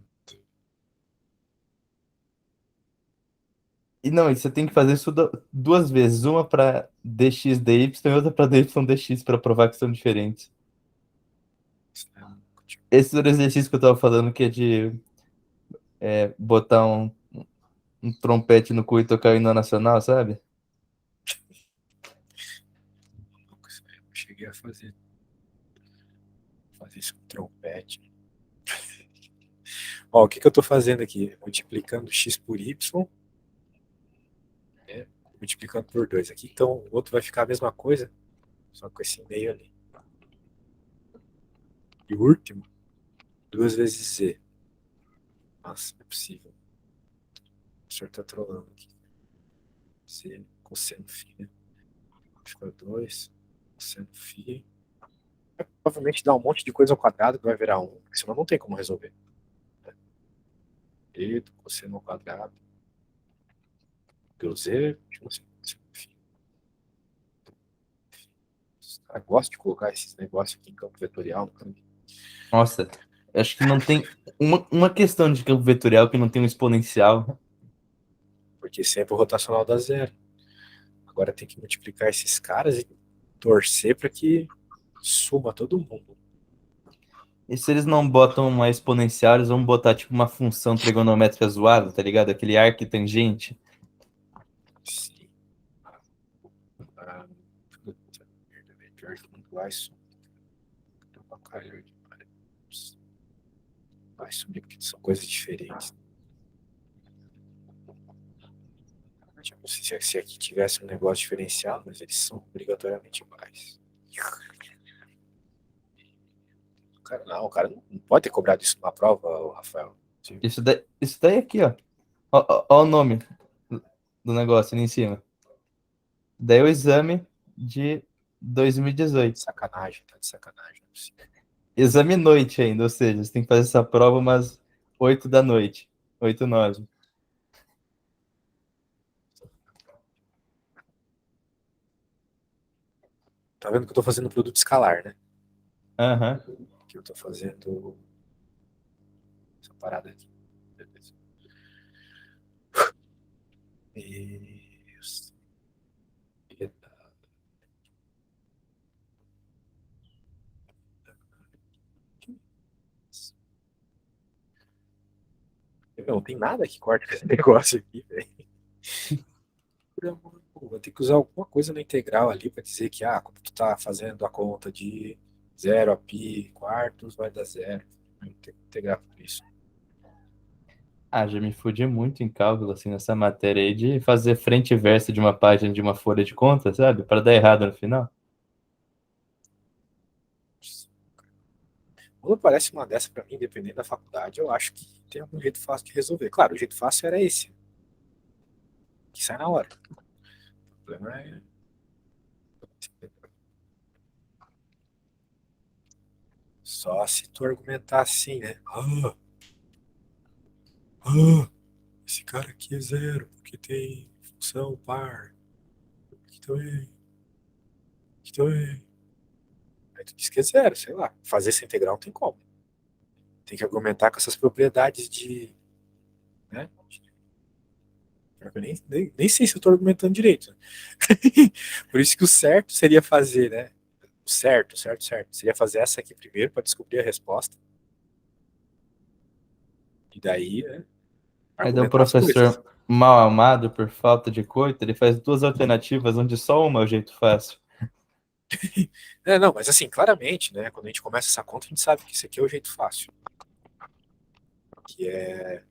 E não, e você tem que fazer isso duas vezes. Uma pra dx dy e outra pra dy dx pra provar que são diferentes. isso é tipo, Esse era o exercício que eu tava falando, que é de botar um trompete no cu e tocar o hino nacional, sabe? louco isso aí. Eu cheguei a fazer isso com trompete. Ó, o que que eu tô fazendo aqui? Multiplicando x por y, né? Multiplicando por 2 aqui. Então, o outro vai ficar a mesma coisa, só com esse meio ali. E o último, 2 vezes z. Nossa, não é possível. O senhor tá trolando aqui. Z, cosseno φ, né? Fica 2, cosseno φ. Provavelmente dá um monte de coisa ao quadrado que vai virar 1, porque senão não tem como resolver. E do cosseno ao quadrado, pelo z, cosseno φ. Os caras gostam de colocar esses negócios aqui em campo vetorial no campo. Nossa, acho que não tem uma questão de campo vetorial que não tem um exponencial. Porque sempre o rotacional dá zero. Agora tem que multiplicar esses caras e torcer para que suma todo mundo. E se eles não botam uma exponencial, eles vão botar tipo uma função trigonométrica zoada, tá ligado? Aquele arquitangente. Sim. Ah, puta merda, velho. Pior que não vai sumir. Vai sumir porque são coisas diferentes. Tipo, se aqui tivesse um negócio diferenciado, mas eles são obrigatoriamente iguais. O cara não pode ter cobrado isso numa prova, Rafael. Isso daí aqui, ó. Ó o nome do negócio ali em cima. Daí o exame de Tá de 2018. sacanagem, tá de sacanagem. Não é possível. Exame noite ainda, ou seja, você tem que fazer essa prova umas 8 da noite. 8, 9. Tá vendo que eu tô fazendo produto escalar, né? Aham. Que eu tô fazendo essa parada aqui. Beleza. Isso. Não tem nada que corta esse negócio aqui, velho. Vou ter que usar alguma coisa na integral ali para dizer que, como tu tá fazendo a conta de 0 a π quartos, vai dar zero. Vai ter que integrar por isso. Ah, já me fudi muito em cálculo, assim, nessa matéria aí, de fazer frente e verso de uma página de uma folha de conta, sabe? Para dar errado no final. Quando aparece uma dessa para mim, dependendo da faculdade, eu acho que tem algum jeito fácil de resolver. Claro, o jeito fácil era esse, que sai na hora. O problema é. Só se tu argumentar assim, né? Ah, esse cara aqui é zero, porque tem função par. Aqui também, aqui também. Aí tu diz que é zero, sei lá. Fazer essa integral não tem como. Tem que argumentar com essas propriedades de. Né? Eu nem sei se eu estou argumentando direito. Por isso que o certo seria fazer, né? O certo. Seria fazer essa aqui primeiro para descobrir a resposta. E daí, né, Aí dá o argumentar as coisas. professor mal amado por falta de coito, ele faz duas alternativas onde só uma é o jeito fácil. Não, mas assim, claramente, né? Quando a gente começa essa conta, a gente sabe que isso aqui é o jeito fácil. Que é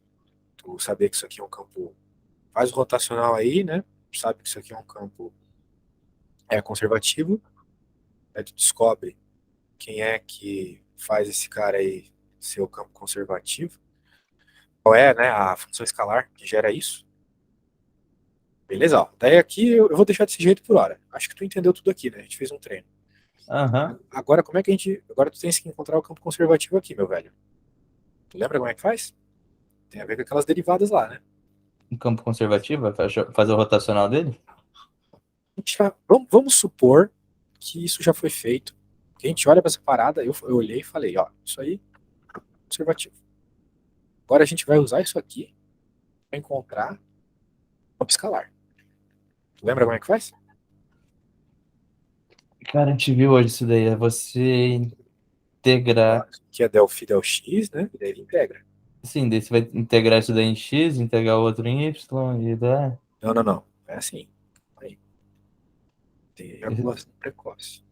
tu saber que isso aqui é um campo. Faz o rotacional aí, né? Sabe que isso aqui é um campo conservativo. Aí tu descobre quem é que faz esse cara aí ser o campo conservativo. Qual é, né, a função escalar que gera isso? Beleza, ó. Daí aqui eu vou deixar desse jeito por hora. Acho que tu entendeu tudo aqui, né? A gente fez um treino. Aham. Agora, como é que a gente. Agora tu tens que encontrar o campo conservativo aqui, meu velho. Tu lembra como é que faz? Tem a ver com aquelas derivadas lá, né? Um campo conservativo, vai fazer o rotacional dele? Vamos supor que isso já foi feito. Que a gente olha para essa parada, eu olhei e falei, ó, isso aí é conservativo. Agora a gente vai usar isso aqui para encontrar campo escalar. Tu lembra como é que faz? Cara, a gente viu hoje isso daí. É você Ó, integrar. que é del phi del x, né? E daí ele integra. Sim, daí você vai integrar isso daí em X, integrar o outro em Y e dá. Não, não, não. É assim. Aí, tem ejaculação precoce.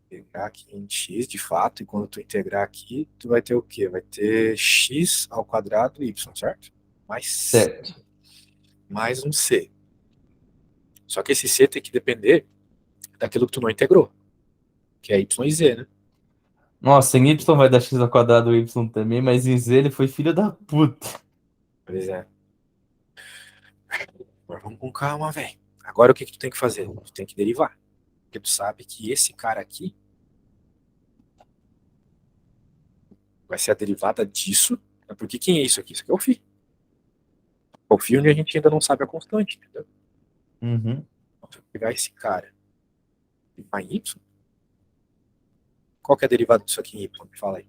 Integrar aqui em x, de fato, e quando tu integrar aqui, tu vai ter o quê? Vai ter x ao quadrado y, certo? Certo. Mais um c. Só que esse c tem que depender daquilo que tu não integrou, que é y e z, né? Nossa, em Y vai dar X ao quadrado Y também, mas em Z ele foi filho da puta. Pois é. Mas vamos com calma, velho. Agora o que que tu tem que fazer? Tu tem que derivar. Porque tu sabe que esse cara aqui vai ser a derivada disso. Porque quem é isso aqui? Isso aqui é o φ. O φ onde a gente ainda não sabe a constante, entendeu? Uhum. Então, se eu pegar esse cara e vai em y, qual que é a derivada disso aqui em y? Me fala aí.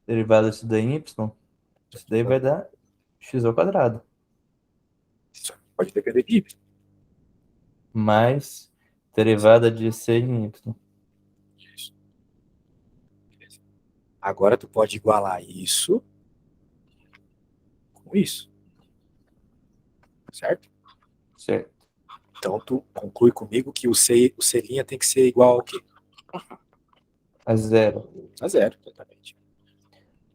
Derivada disso daí em Y. Isso daí vai dar X ao quadrado. Isso aqui pode depender de y. Mais derivada de C em Y. Isso. Beleza. Agora tu pode igualar isso com isso, certo? Certo. Então tu conclui comigo que o C' tem que ser igual ao quê? A zero. A zero, exatamente.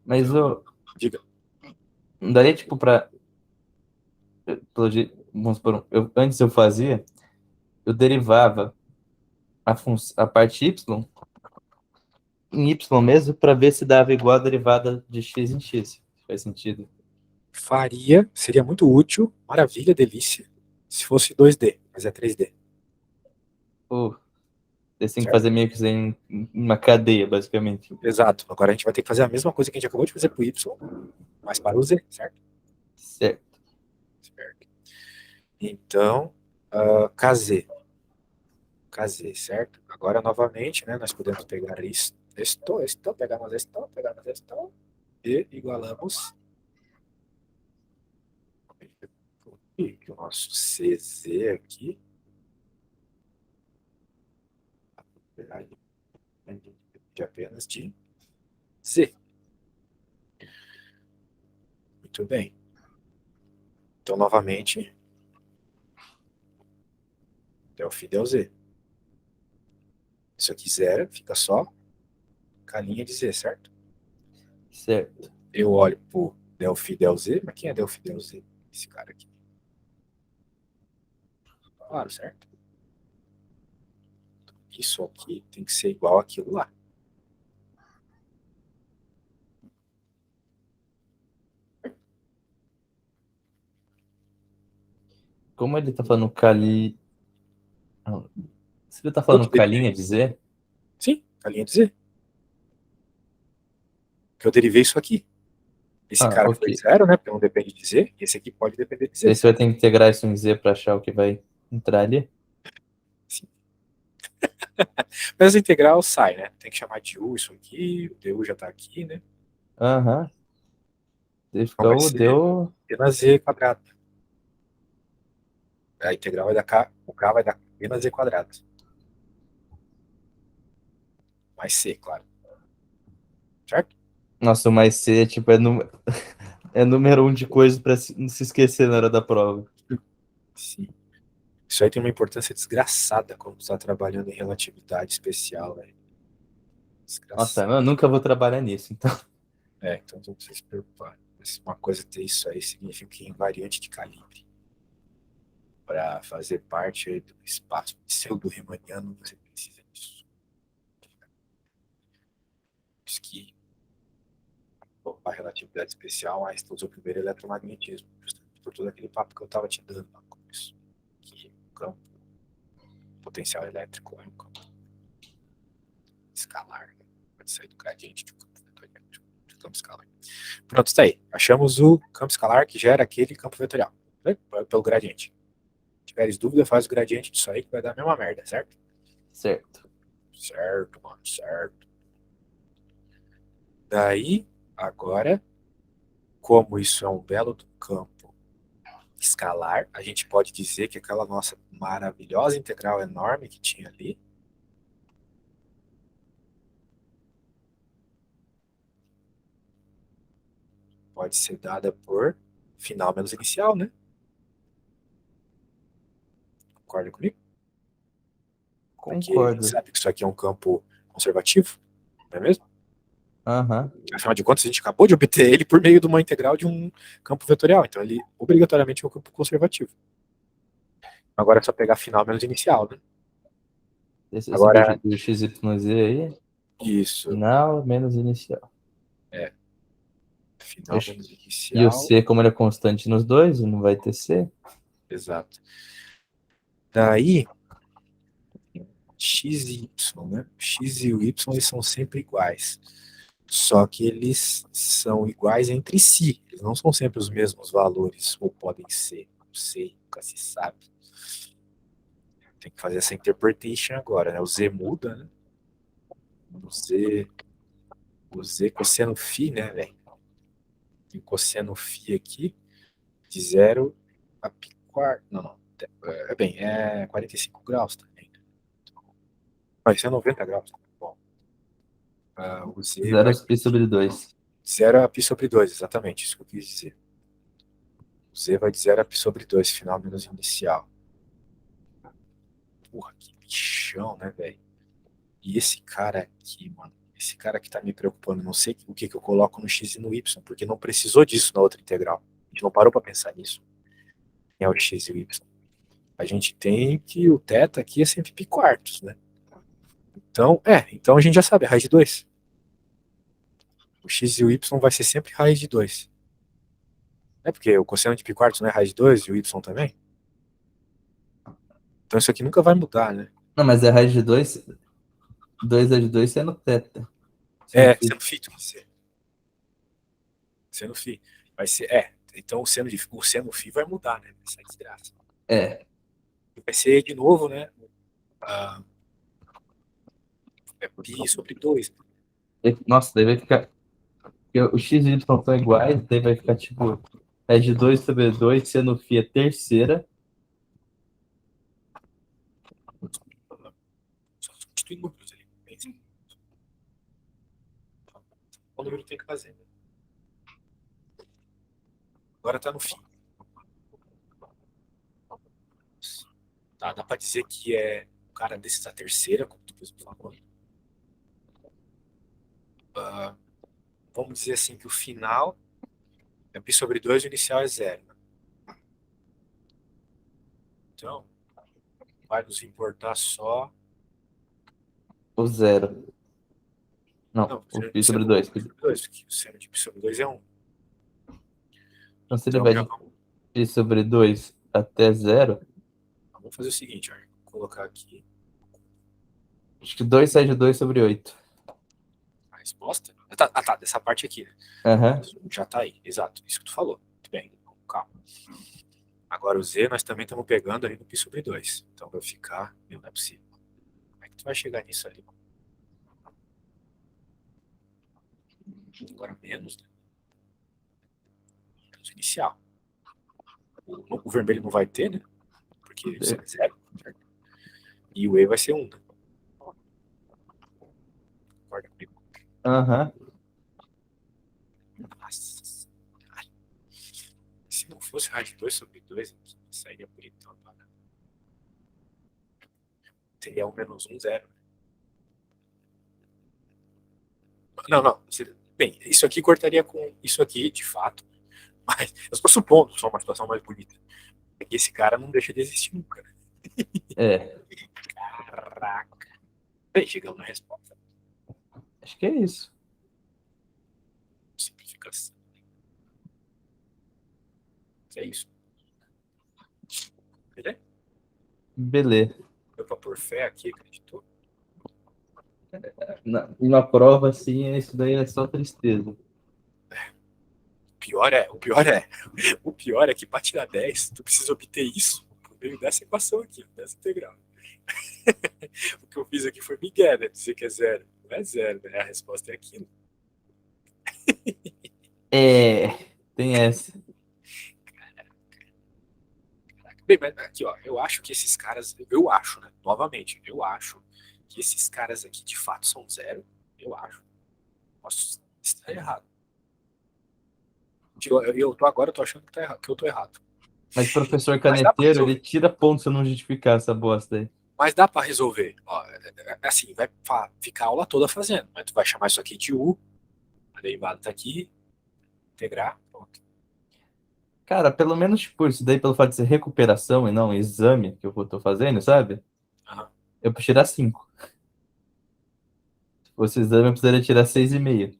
Mas Então, eu diga. não daria tipo pra. Vamos supor, antes eu fazia, eu derivava a parte Y em Y mesmo pra ver se dava igual a derivada de X em X. Faz sentido. Seria muito útil, maravilha, delícia, se fosse 2D, mas é 3D, Pô, eles têm que certo? fazer meio que isso aí em uma cadeia, basicamente. Exato. Agora a gente vai ter que fazer a mesma coisa que a gente acabou de fazer para o Y, mas para o Z, certo? Certo. Certo. Então, KZ. KZ, certo? Agora, novamente, né, nós podemos pegar pegamos isto, e igualamos que o nosso CZ aqui, de apenas de Z. Muito bem. Então, novamente, del φ del Z. Isso aqui zero, fica só com a linha de Z, certo? Certo. Eu olho pro del φ del Z, mas quem é del φ del Z? Esse cara aqui. Claro, certo? Isso aqui tem que ser igual àquilo lá. Como ele tá falando cali. Não, se ele tá falando Tudo calinha depende. de Z, Sim, a linha de Z. Que eu derivei isso aqui. Esse cara ok. foi zero, né? Porque não depende de Z. E esse aqui pode depender de Z, Daí você vai certo? ter que integrar isso em Z pra achar o que vai entrar ali. Sim. Mas a integral sai, né? Tem que chamar de U isso aqui. O DU já tá aqui, né? Aham. Daí Então fica vai o ser deu. P na Z quadrado. A integral vai dar K. O K vai dar P na Z quadrado. Mais C, claro. Certo? Nossa, o mais C, tipo, é número um de coisas pra não se esquecer na hora da prova. Sim. Isso aí tem uma importância desgraçada quando tu está trabalhando em relatividade especial, velho. Nossa, Desgraçado. eu nunca vou trabalhar nisso, então. É, então não precisa se preocupar. Se uma coisa ter isso aí significa que é invariante de calibre. Para fazer parte aí do espaço pseudo-riemanniano, você precisa disso. Por isso que a relatividade especial, Einstein usou o primeiro eletromagnetismo. Justamente. por todo aquele papo que eu estava te dando lá no começo. Que o campo potencial elétrico é um campo escalar, né? Pode sair do gradiente de um campo vetorial, de um campo escalar. Pronto, está aí. Achamos o campo escalar que gera aquele campo vetorial, né? Pelo gradiente. Se tiveres dúvida, faz o gradiente disso aí que vai dar a mesma merda, certo? Certo. Certo, mano, certo. Daí, agora, como isso é um belo do campo escalar, a gente pode dizer que aquela nossa maravilhosa integral enorme que tinha ali pode ser dada por final menos inicial, né? Concorda comigo? Porque a gente Concordo. sabe que isso aqui é um campo conservativo, não é mesmo? Aham. Afinal de contas, a gente acabou de obter ele por meio de uma integral de um campo vetorial, então ele obrigatoriamente é um campo conservativo. Agora é só pegar final menos inicial, né? Esse Agora, do XYZ aí, isso, final menos inicial. é, final menos E o inicial, C, como ele é constante nos dois, não vai ter C. exato. Daí, x e y, né? X e o y eles são sempre iguais. Só que eles são iguais entre si. Eles não são sempre os mesmos valores, ou podem ser. Não sei, nunca se sabe. Tem que fazer essa interpretation agora, né? O z muda, né? O z cosseno φ, né, velho? Tem cosseno φ aqui de 0 a π quarto. Não, não. É 45 graus também. Vai ser 90 graus. Bom, o z 0 vai pi sobre 2. 0 a π sobre 2, exatamente, isso que eu quis dizer. O z vai de 0 a π sobre 2, final menos inicial. Porra, que bichão, né, velho? E esse cara aqui, mano, esse cara que tá me preocupando, não sei o que eu coloco no x e no y, porque não precisou disso na outra integral. A gente não parou pra pensar nisso. Quem é o x e o y? A gente tem que o θ aqui é sempre π quartos, né? Então a gente já sabe, a raiz de 2. O x e o y vai ser sempre raiz de 2. É porque o cosseno de π quartos não é raiz de 2 e o y também? Então isso aqui nunca vai mudar, né? Não, mas é raiz de 2. 2 é de 2 sendo θ. Sendo É, φ. seno φ, tu quer dizer. Seno φ. Vai ser, então o seno φ vai mudar, né? Essa desgraça. É. Vai ser de novo, né? Ah, é π sobre 2. Nossa, daí vai ficar. Porque o x e o y são iguais, daí vai ficar tipo. É de 2 sobre 2, sendo φ é terceira. Só substituir números ali. O número tem que fazer, né? Agora tá no fim. Tá, dá pra dizer que é o cara desses da terceira, como tu mesmo falou. Ah, vamos dizer assim que o final é π sobre 2 e o inicial é 0. Então, vai nos importar só. O zero. Não, Não, o π φ sobre sobre 2. 2, porque o seno de π sobre 2 é 1. Então, se ele Então, vai já de π sobre 2 até zero, vamos fazer o seguinte, ó, vou colocar aqui acho que 2 sai de 2 sobre 8. a resposta. Tá, dessa parte aqui, né? Aham. Já tá aí, exato, isso que tu falou. Muito bem, calma. Agora o Z nós também estamos pegando aí no π sobre 2. Então vai ficar. Meu, não é possível. Como é que tu vai chegar nisso ali? Agora menos, né? Menos inicial. O vermelho não vai ter, né? Porque isso é 0. Certo? E o E vai ser 1, né? Concorda comigo? Aham. Nossa. Ai. Se não fosse raiz de 2 sobre 2, aqui, sairia bonitão. Teria 1 menos 1, 0. Não, não. Bem, isso aqui cortaria com isso aqui, de fato. Mas eu estou supondo só uma situação mais bonita. É que esse cara não deixa de existir nunca, né? É. Caraca. Bem, chegamos na resposta. Acho que é isso. Simplificação. É isso. beleza? Beleza. Deu pra pôr fé aqui, acreditou? Na prova, assim, isso daí é só tristeza. O pior é que para tirar 10, tu precisa obter isso por meio dessa equação aqui, dessa integral. O que eu fiz aqui foi migué, né? Dizer que é zero. Não é zero, né? A resposta é aquilo. É, tem essa. Bem, mas aqui, ó, eu acho que esses caras, eu acho, né? Novamente, eu acho que esses caras aqui de fato são zero. Eu acho. Posso estar errado. Agora eu tô achando que, tá errado, que eu tô errado. Mas professor Mas dá pra caneteiro, ele resolver. tira ponto se eu não justificar essa bosta aí. Mas dá pra resolver. Ó, assim, vai ficar a aula toda fazendo. Mas tu vai chamar isso aqui de U, a derivada tá aqui, integrar, pronto. Cara, pelo menos, tipo, isso daí pelo fato de ser recuperação e não exame que eu tô fazendo, sabe? Aham. Eu prefiro tirar 5. Se fosse exame, eu precisaria tirar 6,5.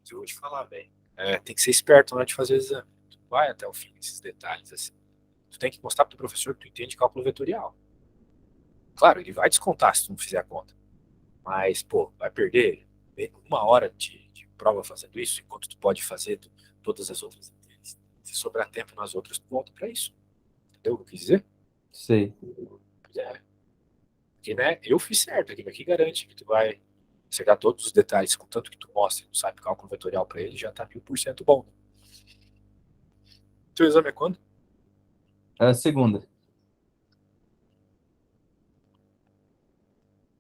Mas eu vou te falar, velho. Tem que ser esperto na hora de fazer o exame. Tu vai até o fim desses detalhes, assim. Tu tem que mostrar pro professor que tu entende cálculo vetorial. Claro, ele vai descontar se tu não fizer a conta. Mas, pô, vai perder 1 hora de prova fazendo isso, enquanto tu pode fazer todas as outras. Se sobrar tempo nas outras, tu volta pra isso. Entendeu o que eu quis dizer? Sei. É. Porque, né, eu fiz certo aqui, mas que garante que tu vai acertar todos os detalhes, contanto que tu mostre, tu sabe cálculo vetorial pra ele, já tá 1000% bom. Teu exame é quando? A segunda.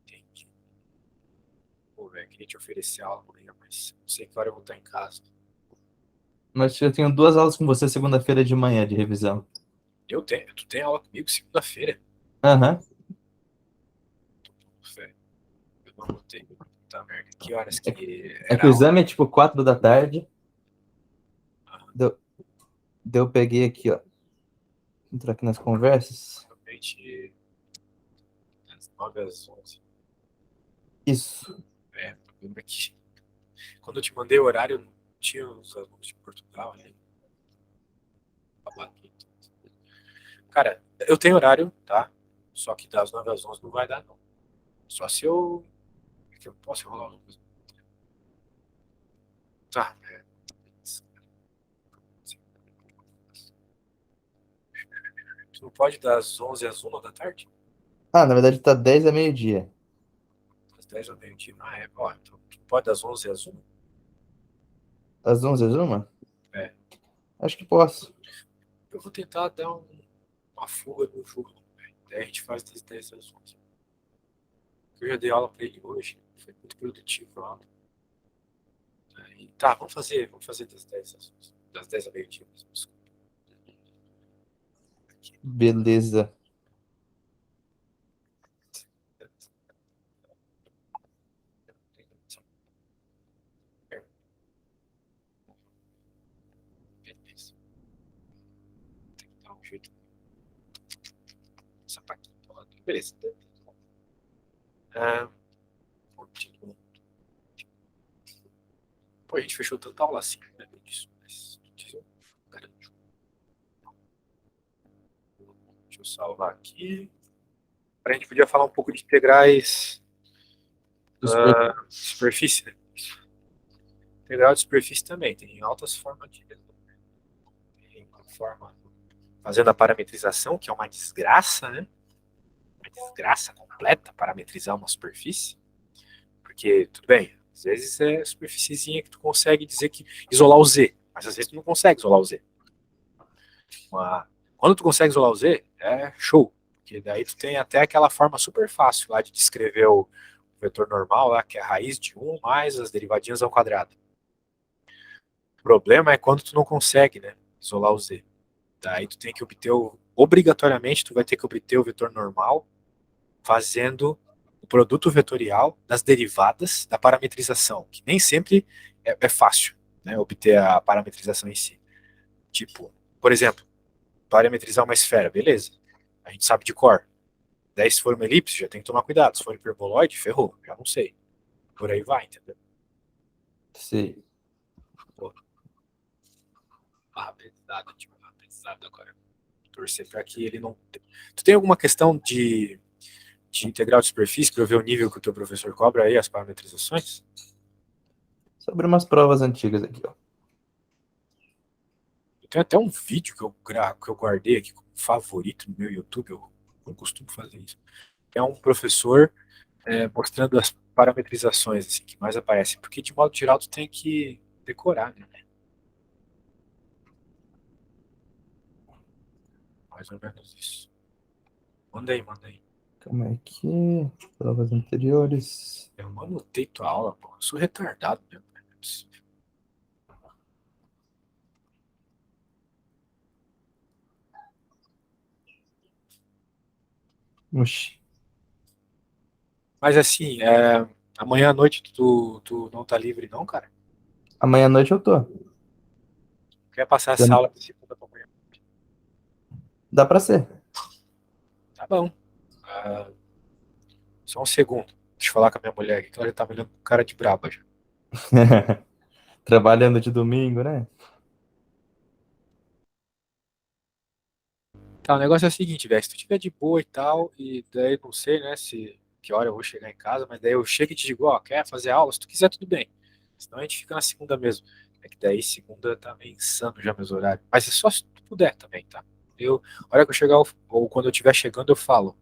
Entendi. Pô, velho, queria te oferecer aula amanhã, mas não sei que hora eu vou estar em casa. Mas eu tenho 2 aulas com você segunda-feira de manhã de revisão. Tu tem aula comigo segunda-feira. Aham. Velho, eu não botei. Tá merda. Que horas que É era que o a aula? exame é tipo 4 da tarde. Ah, Deu, eu peguei aqui, ó. Entrar aqui nas conversas. provavelmente das 9 às 11. Isso. O problema é que quando eu te mandei o horário, não tinha os alunos de Portugal, né? Cara, eu tenho horário, tá? Só que das 9 às 11 não vai dar, não. Só se eu. É que eu posso enrolar uma coisa. Tá. Tu não pode das 11 às 1 da tarde? Ah, na verdade tá 10 a meio-dia. Das 10 ao meio-dia? Ah, é. Ó, então, tu não pode das 11 às 1? Às 11 às 1? É. Acho que posso. Eu vou tentar dar uma fuga no jogo, velho. Daí a gente faz das 10 às 11. Eu já dei aula pra ele hoje. Foi muito produtivo a aula. Aí, tá, vamos fazer das 10 às 11. Das 10 ao meio-dia mesmo. Desculpa. Aqui. Beleza. Beleza. Tem que dar um jeito. Sapatinho. Beleza. Ah, continuando. Pô, a gente fechou tanta aula assim, né? Disso, mas garanto. Deixa eu salvar aqui. A gente podia falar um pouco de integrais superfície, né? Integral de superfície também. Tem altas formas de resolver. Tem uma forma fazendo a parametrização, que é uma desgraça, né? Uma desgraça completa parametrizar uma superfície. Porque, tudo bem, às vezes é superfíciezinha que tu consegue dizer que isolar o Z, mas às vezes tu não consegue isolar o Z. Quando tu consegue isolar o Z, é show. Porque daí tu tem até aquela forma super fácil lá de descrever o vetor normal, lá, que é a raiz de 1 mais as derivadinhas ao quadrado. O problema é quando tu não consegue, né, isolar o Z. Daí tu tem que obter obrigatoriamente tu vai ter que obter o vetor normal fazendo o produto vetorial das derivadas da parametrização, que nem sempre é fácil, né, obter a parametrização em si. Tipo, por exemplo, parametrizar uma esfera, beleza. A gente sabe de cor. Daí se for uma elipse, já tem que tomar cuidado. Se for hiperboloide, ferrou, já não sei. Por aí vai, entendeu? Sei. Pô, pesado, tipo, pesado agora. Torcer para que ele não. Tu tem alguma questão de integral de superfície para eu ver o nível que o teu professor cobra aí, as parametrizações? Sobre umas provas antigas aqui, ó. Eu tenho até um vídeo que eu guardei aqui como favorito no meu YouTube, eu costumo fazer isso. É um professor mostrando as parametrizações assim, que mais aparecem, porque de modo geral tu tem que decorar, né? Mais ou menos isso. Manda aí, manda aí. Calma aí aqui. Provas anteriores. Eu anotei tua aula, pô. Eu sou retardado mesmo. Né? Oxi. Mas assim, amanhã à noite tu não tá livre, não, cara? Amanhã à noite eu tô. Quer passar essa aula de segunda pra amanhã? Dá pra ser. Tá bom. Ah, só um segundo. Deixa eu falar com a minha mulher aqui, que ela já tá me olhando com cara de braba já. Trabalhando de domingo, né? Tá, o negócio é o seguinte, velho. Se tu tiver de boa e tal, e daí não sei, né, se que hora eu vou chegar em casa, mas daí eu chego e te digo, ó, quer fazer aula? Se tu quiser, tudo bem. Senão a gente fica na segunda mesmo. É que daí segunda tá meio insano já meus horários. Mas é só se tu puder também, tá? A hora que eu chegar, ou quando eu estiver chegando, eu falo,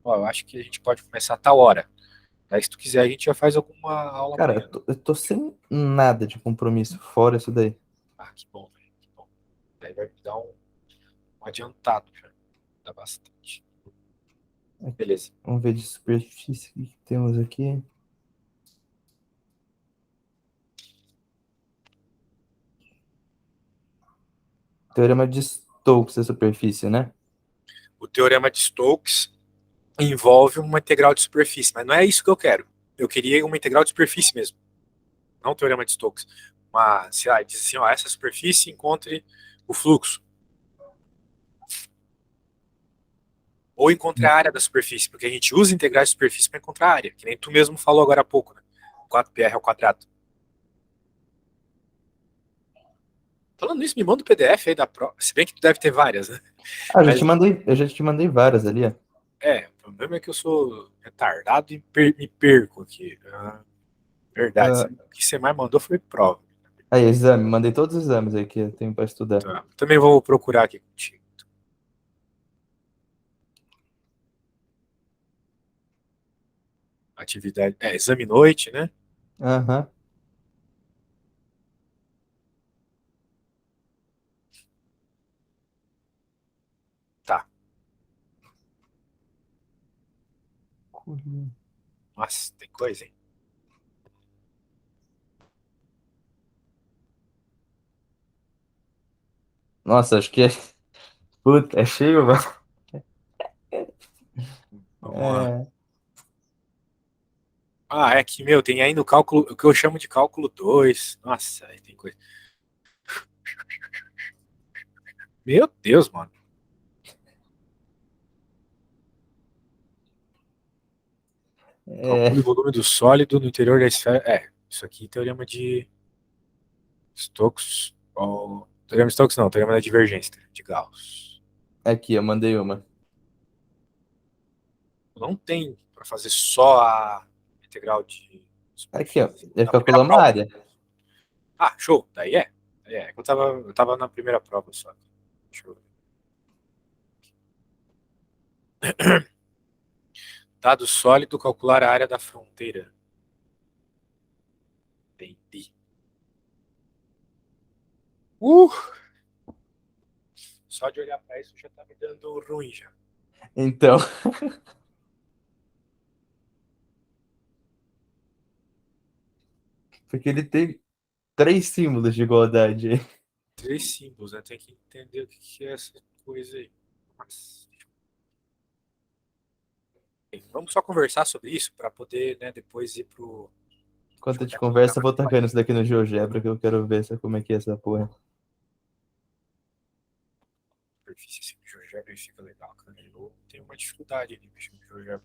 ó, eu acho que a gente pode começar a tal hora. Daí se tu quiser, a gente já faz alguma aula Cara, amanhã. eu tô sem nada de compromisso fora isso daí. Ah, que bom, velho, que bom. Daí vai me dar um adiantado já. Dá bastante. Beleza. Vamos ver de superfície o que temos aqui. Teorema de Stokes da superfície, né? O teorema de Stokes envolve uma integral de superfície, mas não é isso que eu quero. Eu queria uma integral de superfície mesmo, não o teorema de Stokes. Sei lá, diz assim, ó, essa superfície encontre o fluxo. Ou encontre a área da superfície, porque a gente usa integrais de superfície para encontrar a área, que nem tu mesmo falou agora há pouco, né? 4πr ao quadrado. Falando nisso, me manda o PDF aí da prova. Se bem que tu deve ter várias, né? Ah, Mas eu já te mandei várias ali, ó. o problema é que eu sou retardado e me perco aqui. Verdade. Ah, O que você mais mandou foi prova. aí, exame. Mandei todos os exames aí que eu tenho pra estudar. Tá. Também vou procurar aqui contigo. Atividade. Exame noite, né? Aham. Tá. Nossa, tem coisa, hein? Nossa, acho que é. Puta, é cheio, mano. Vamos lá. É... É que, meu, tem ainda o cálculo, o que eu chamo de cálculo 2. Nossa, aí tem coisa. Meu Deus, mano. Calcule o é... volume do sólido no interior da esfera. Isso aqui é teorema de Stokes. Teorema de Stokes não, teorema da divergência de Gauss. Aqui, eu mandei uma. Não tem para fazer só a integral de Aqui, ó. superfície. Já Na primeira calculamos a prova. área. Show. Daí é. Eu tava na primeira prova só. Deixa eu ver. Dado sólido, calcular a área da fronteira. Entendi. Uh! Só de olhar para isso já tá me dando ruim já. Então, porque ele tem três símbolos de igualdade aí. Três símbolos, né? Tem que entender o que é essa coisa aí. Mas, vamos só conversar sobre isso para poder, né, depois ir pro. Enquanto a Deixa eu gente até colocar conversa, eu mais vou uma tacando plaquinha. isso daqui no GeoGebra, que eu quero ver como é que é essa porra. Superfície assim, do GeoGebra e fica legal, cara. Eu tenho uma dificuldade ali mexendo no GeoGebra.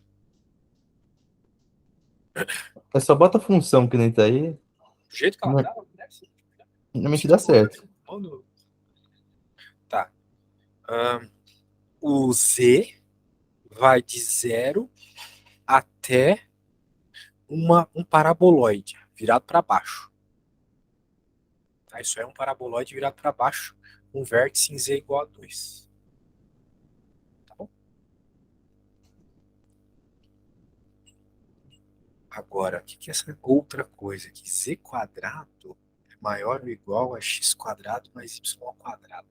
É só bota a função que nem tá aí. Do jeito que ela Não- tá, ela deve ser. Não Normalmente precisa dá colocar certo. nenhum comando. Tá. Ahn, o Z vai de 0 até um paraboloide virado para baixo. Tá? Isso é um paraboloide virado para baixo, um vértice em Z igual a 2. Tá bom? Agora, o que é essa outra coisa aqui? Z quadrado é maior ou igual a x quadrado mais y ao quadrado.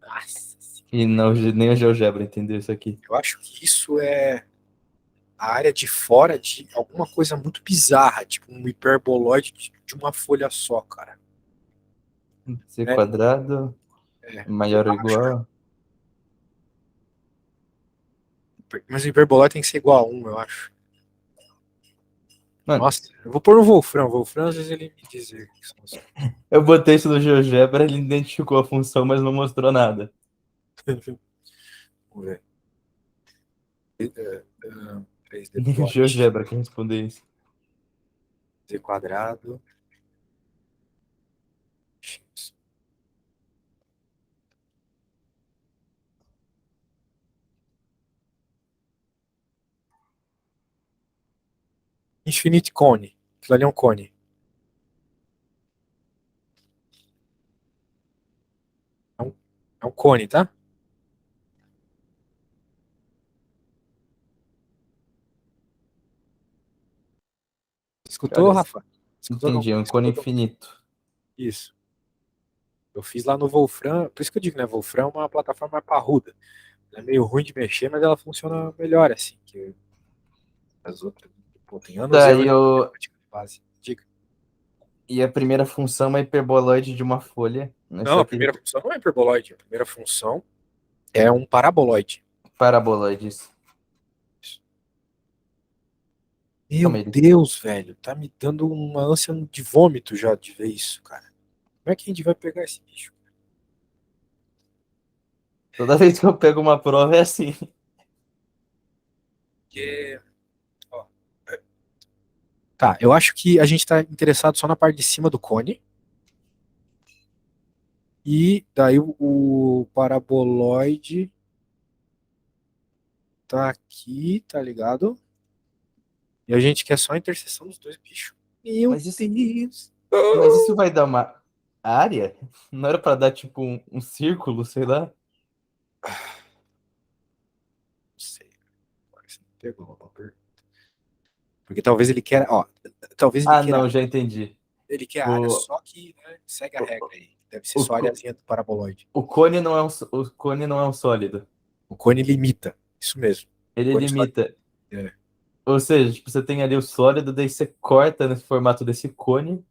Nossa senhora. E não, nem o GeoGebra entendeu isso aqui. Eu acho que isso é a área de fora de alguma coisa muito bizarra, tipo um hiperboloide de uma folha só, cara. C É, quadrado eu maior ou acho, cara. igual. Mas o hiperboloide tem que ser igual a 1, eu acho. Mano, Nossa, eu vou pôr no Wolfram. Wolfram, às vezes ele me diz que são as... eu botei isso no GeoGebra, ele identificou a função, mas não mostrou nada. Vamos ver. 3D Nem o plot. GeoGebra que respondeu isso. Z quadrado. X. Infinite cone. Aquilo ali é um cone. É um cone, tá? Escutou, Olha, Rafa? Escutou? Não, entendi, é um cone escutou? Não. infinito. Isso. Eu fiz lá no Wolfram. Por isso que eu digo, né? Wolfram é uma plataforma mais parruda. Ela é meio ruim de mexer, mas ela funciona melhor, assim, que as outras. Pô, tem anos Tá, eu de matemática de base. Diga. e a primeira função é uma hiperboloide de uma folha. Não, Isso a aqui, primeira função não é hiperboloide. A primeira função é um paraboloide. paraboloides. Meu Calma aí. Deus, velho. Tá me dando uma ânsia de vômito já de ver isso, cara. Como é que a gente vai pegar esse bicho? Toda vez que eu pego uma prova é assim. Porque, ó, tá, eu acho que a gente tá interessado só na parte de cima do cone. E daí o paraboloide tá aqui, tá ligado? E a gente quer só a interseção dos dois bichos. Meu Mas isso, Deus. mas Ah, isso vai dar uma área? Não era pra dar tipo um círculo, sei lá? não sei. Agora você me pegou uma pergunta. Porque talvez ele queira, ó, talvez ele Ah, queira, não, já entendi. ele quer a área O, só que, né, segue a o, regra aí. Deve ser o, só a co- areazinha do paraboloide. o cone não é o cone não é um sólido. O cone limita. Isso mesmo. O Ele cone só. limita. É, Ou seja, tipo, você tem ali o sólido, daí você corta nesse formato desse cone.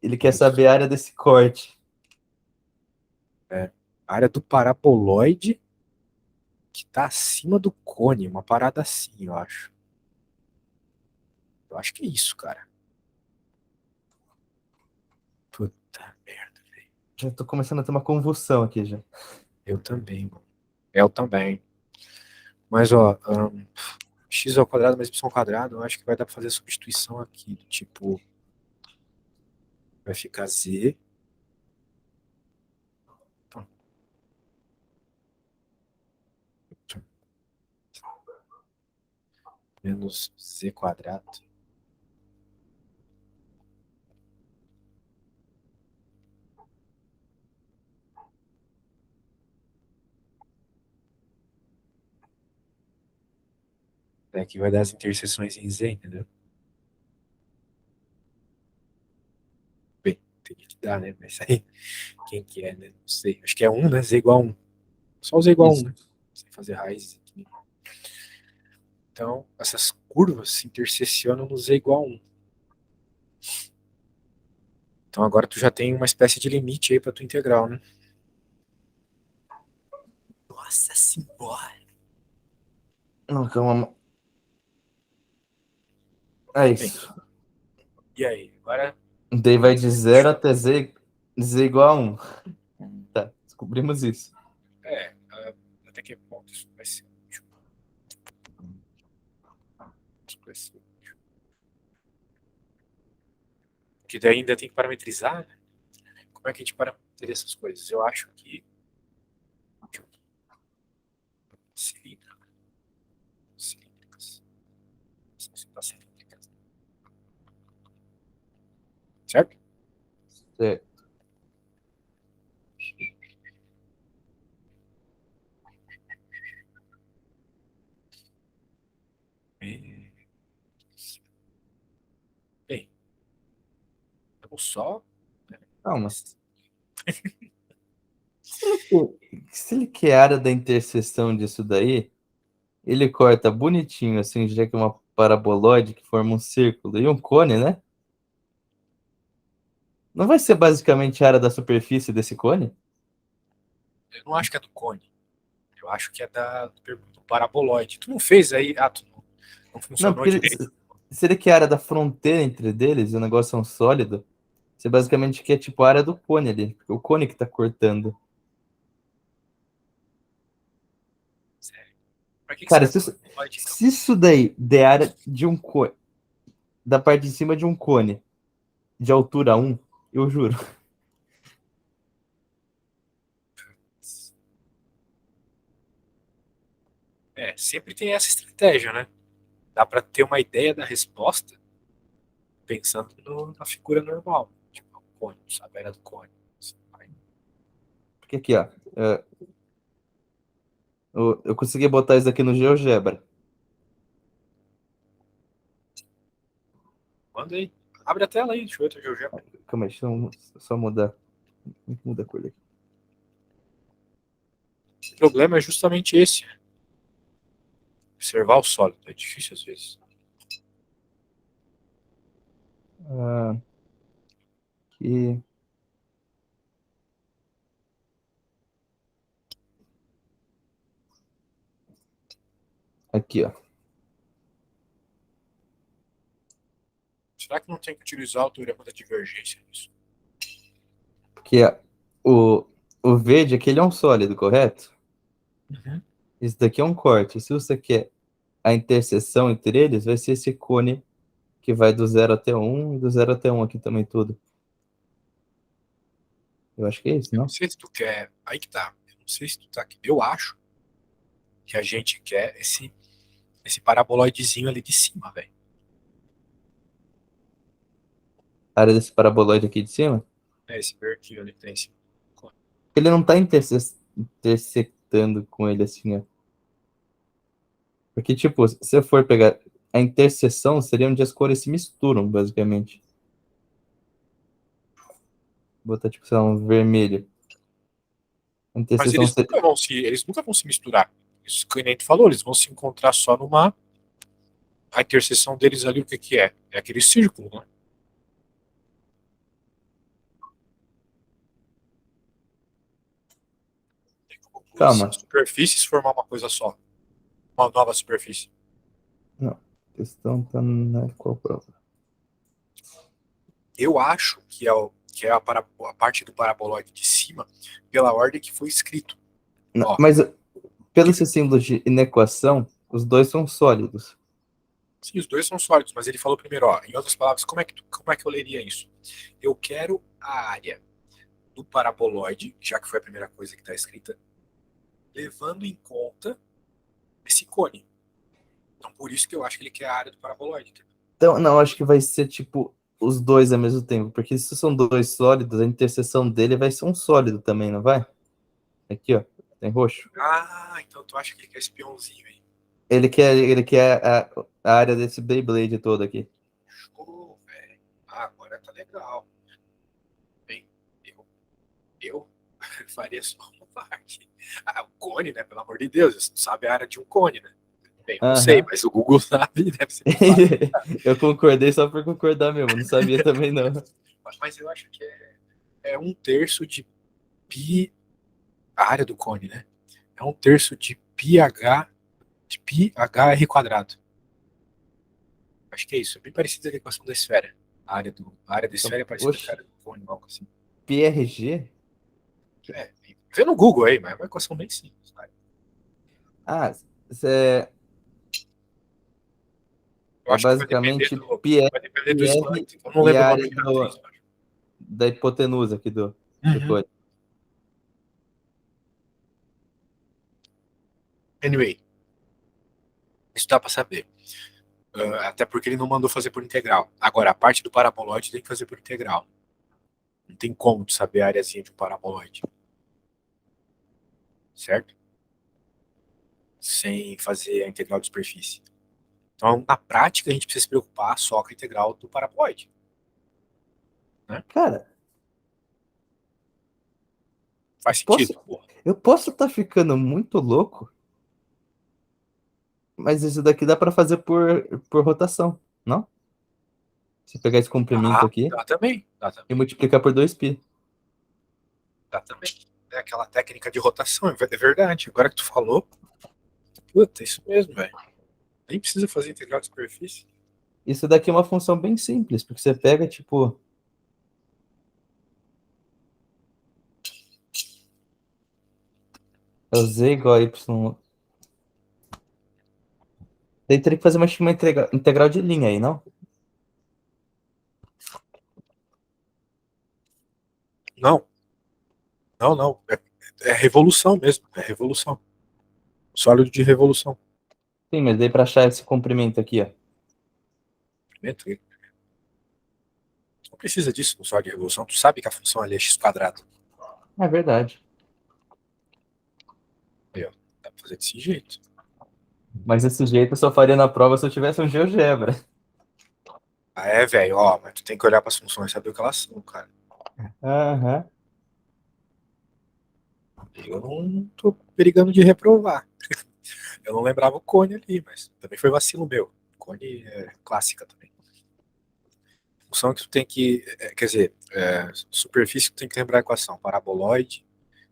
Ele quer isso. saber a área desse corte. É. A área do paraboloide que tá acima do cone. Uma parada assim, eu acho. Eu acho que é isso, cara. Puta merda. Já tô começando a ter uma convulsão aqui já. Eu também, mano. Eu também. Mas, ó, x ao quadrado mais y ao quadrado, eu acho que vai dar pra fazer a substituição aqui. Do tipo, vai ficar z menos z quadrado. Aqui vai dar as interseções em z, entendeu? Bem, teria que dar, né? Mas aí, quem que é, né? Não sei. Acho que é um, né? Z igual a 1. Só o z igual a 1, Isso. né? Sem fazer raízes aqui. Então, essas curvas se interseccionam no z igual a 1. Então agora tu já tem uma espécie de limite aí pra tua integral, né? Nossa senhora! Não, calma. É Bem, isso. e aí? Agora, Daí vai de esse zero bicho. até z igual a 1. Tá, descobrimos isso. É, até que ponto isso vai ser útil? Isso vai ser útil. Porque daí ainda tem que parametrizar, né? Como é que a gente parametriza essas coisas? Eu acho que. Cilíndrica. Cilíndricas. Cilíndricas. Certo? Certo. Bem, vamos só. Calma. Se ele quer a área da interseção disso daí, ele corta bonitinho, assim, já que é uma paraboloide que forma um círculo e um cone, né? Não vai ser basicamente a área da superfície desse cone? Eu não acho que é do cone. Eu acho que é do paraboloide. Tu não fez aí? Ah, tu não Não, funcionou porque direito. se ele quer a área da fronteira entre eles e o negócio é um sólido, você basicamente quer tipo a área do cone ali, porque o cone que tá cortando. Sério. Pra que Cara, serve o paraboloide, então? se isso daí der área de um cone, da parte de cima de um cone, de altura 1, eu juro. Sempre tem essa estratégia, né? Dá pra ter uma ideia da resposta pensando na figura normal. Tipo, o cone, sabe? Era do cone. Porque aqui, ó, eu consegui botar isso aqui no GeoGebra. Manda aí. Abre a tela aí, deixa eu ver o GeoGebra. Calma aí, deixa eu só mudar. Muda a cor aqui. O problema é justamente esse. Observar o sólido. É difícil às vezes. Ah, aqui. Aqui, ó. Será que não tem que utilizar o teorema da divergência nisso? Porque o verde aqui ele é um sólido, correto? Uhum. Isso daqui é um corte. Se você quer a interseção entre eles, vai ser esse cone que vai do 0 até 1 e do 0 até 1 aqui também tudo. Eu acho que é isso, Eu não não? sei se tu quer. Aí que tá. Eu não sei se tu tá aqui. Eu acho que a gente quer esse paraboloidezinho ali de cima, velho. A área desse paraboloide aqui de cima. Esse verdinho ali que tem em cima. Ele não tá intersectando com ele assim, ó. Porque, tipo, se você for pegar a interseção, seria onde as cores se misturam, basicamente. Vou botar, tipo, sei lá, um vermelho. A Mas interseção seria. eles nunca vão se misturar. Isso que o Enem falou, eles vão se encontrar só numa. A interseção deles ali, o que que é? É aquele círculo, né? Tem como duas Calma. superfícies formar uma coisa só. Uma nova superfície. Não. A questão tá na qual prova? Eu acho que é a parte do paraboloide de cima, pela ordem que foi escrito. Não, Ó, mas pelo que, esse símbolo de inequação, os dois são sólidos. sim, os dois são sólidos, mas ele falou primeiro, ó, em outras palavras, como é que eu leria isso? Eu quero a área do paraboloide, já que foi a primeira coisa que está escrita, levando em conta esse cone. Então, por isso que eu acho que ele quer a área do paraboloide. Então, não, acho que vai ser tipo os dois ao mesmo tempo, porque se são dois sólidos, a interseção dele vai ser um sólido também, não vai? Aqui, ó, tem roxo. Ah, então tu acha que ele quer esse peãozinho aí. Ele quer a área desse Beyblade todo aqui. Show, velho. Ah, agora tá legal. Bem, eu faria só uma parte. Ah, o cone, né? Pelo amor de Deus, você não sabe a área de um cone, né? Bem, eu não sei, Aham. mas o Google sabe, deve ser muito fácil. Eu concordei só por concordar mesmo, não sabia também não. Mas eu acho que é um terço de pi, a área do cone, né? É um terço de pi h r quadrado. Acho que é isso. É bem parecido com a equação da esfera. A área da Então, esfera é parecida com a oxe, área do cone, algo assim. PRG? É, vê no Google aí, mas é uma equação bem simples. Tá? Ah, isso é, Eu é acho que basicamente PR, vai depender do PR slide. Eu não e lembro a o nome área de atriz. da hipotenusa aqui do Uhum. cone. Anyway, isso dá pra saber. Até porque ele não mandou fazer por integral. Agora, a parte do paraboloide tem que fazer por integral. Não tem como tu saber a areazinha de um paraboloide. Certo? Sem fazer a integral de superfície. Então, na prática, a gente precisa se preocupar só com a integral do paraboloide. Né? Cara, Faz sentido? eu posso estar ficando muito louco, mas isso daqui dá para fazer por rotação, não? Se pegar esse comprimento aqui Dá também. e multiplicar por 2π. Dá também. É aquela técnica de rotação, é verdade. Agora que tu falou, puta, é isso mesmo, velho. Nem precisa fazer integral de superfície. Isso daqui é uma função bem simples, porque você pega, tipo, é o z igual a y. Daí teria que fazer uma integral de linha aí, não? Não, não. É revolução mesmo. É revolução. Sólido de revolução. Sim, mas daí para achar esse comprimento aqui, ó. Não precisa disso no sólido de revolução. Tu sabe que a função ali é x quadrado. É verdade. Aí, ó. Dá pra fazer desse jeito. Mas desse jeito eu só faria na prova se eu tivesse um GeoGebra. Ah, é, velho, ó, mas tu tem que olhar para as funções e saber o que elas são, cara. Aham. Eu não tô perigando de reprovar. Eu não lembrava o cone ali, mas também foi vacilo meu. Cone é clássica também. Função que tu tem que, quer dizer, superfície que tu tem que lembrar a equação. Paraboloide,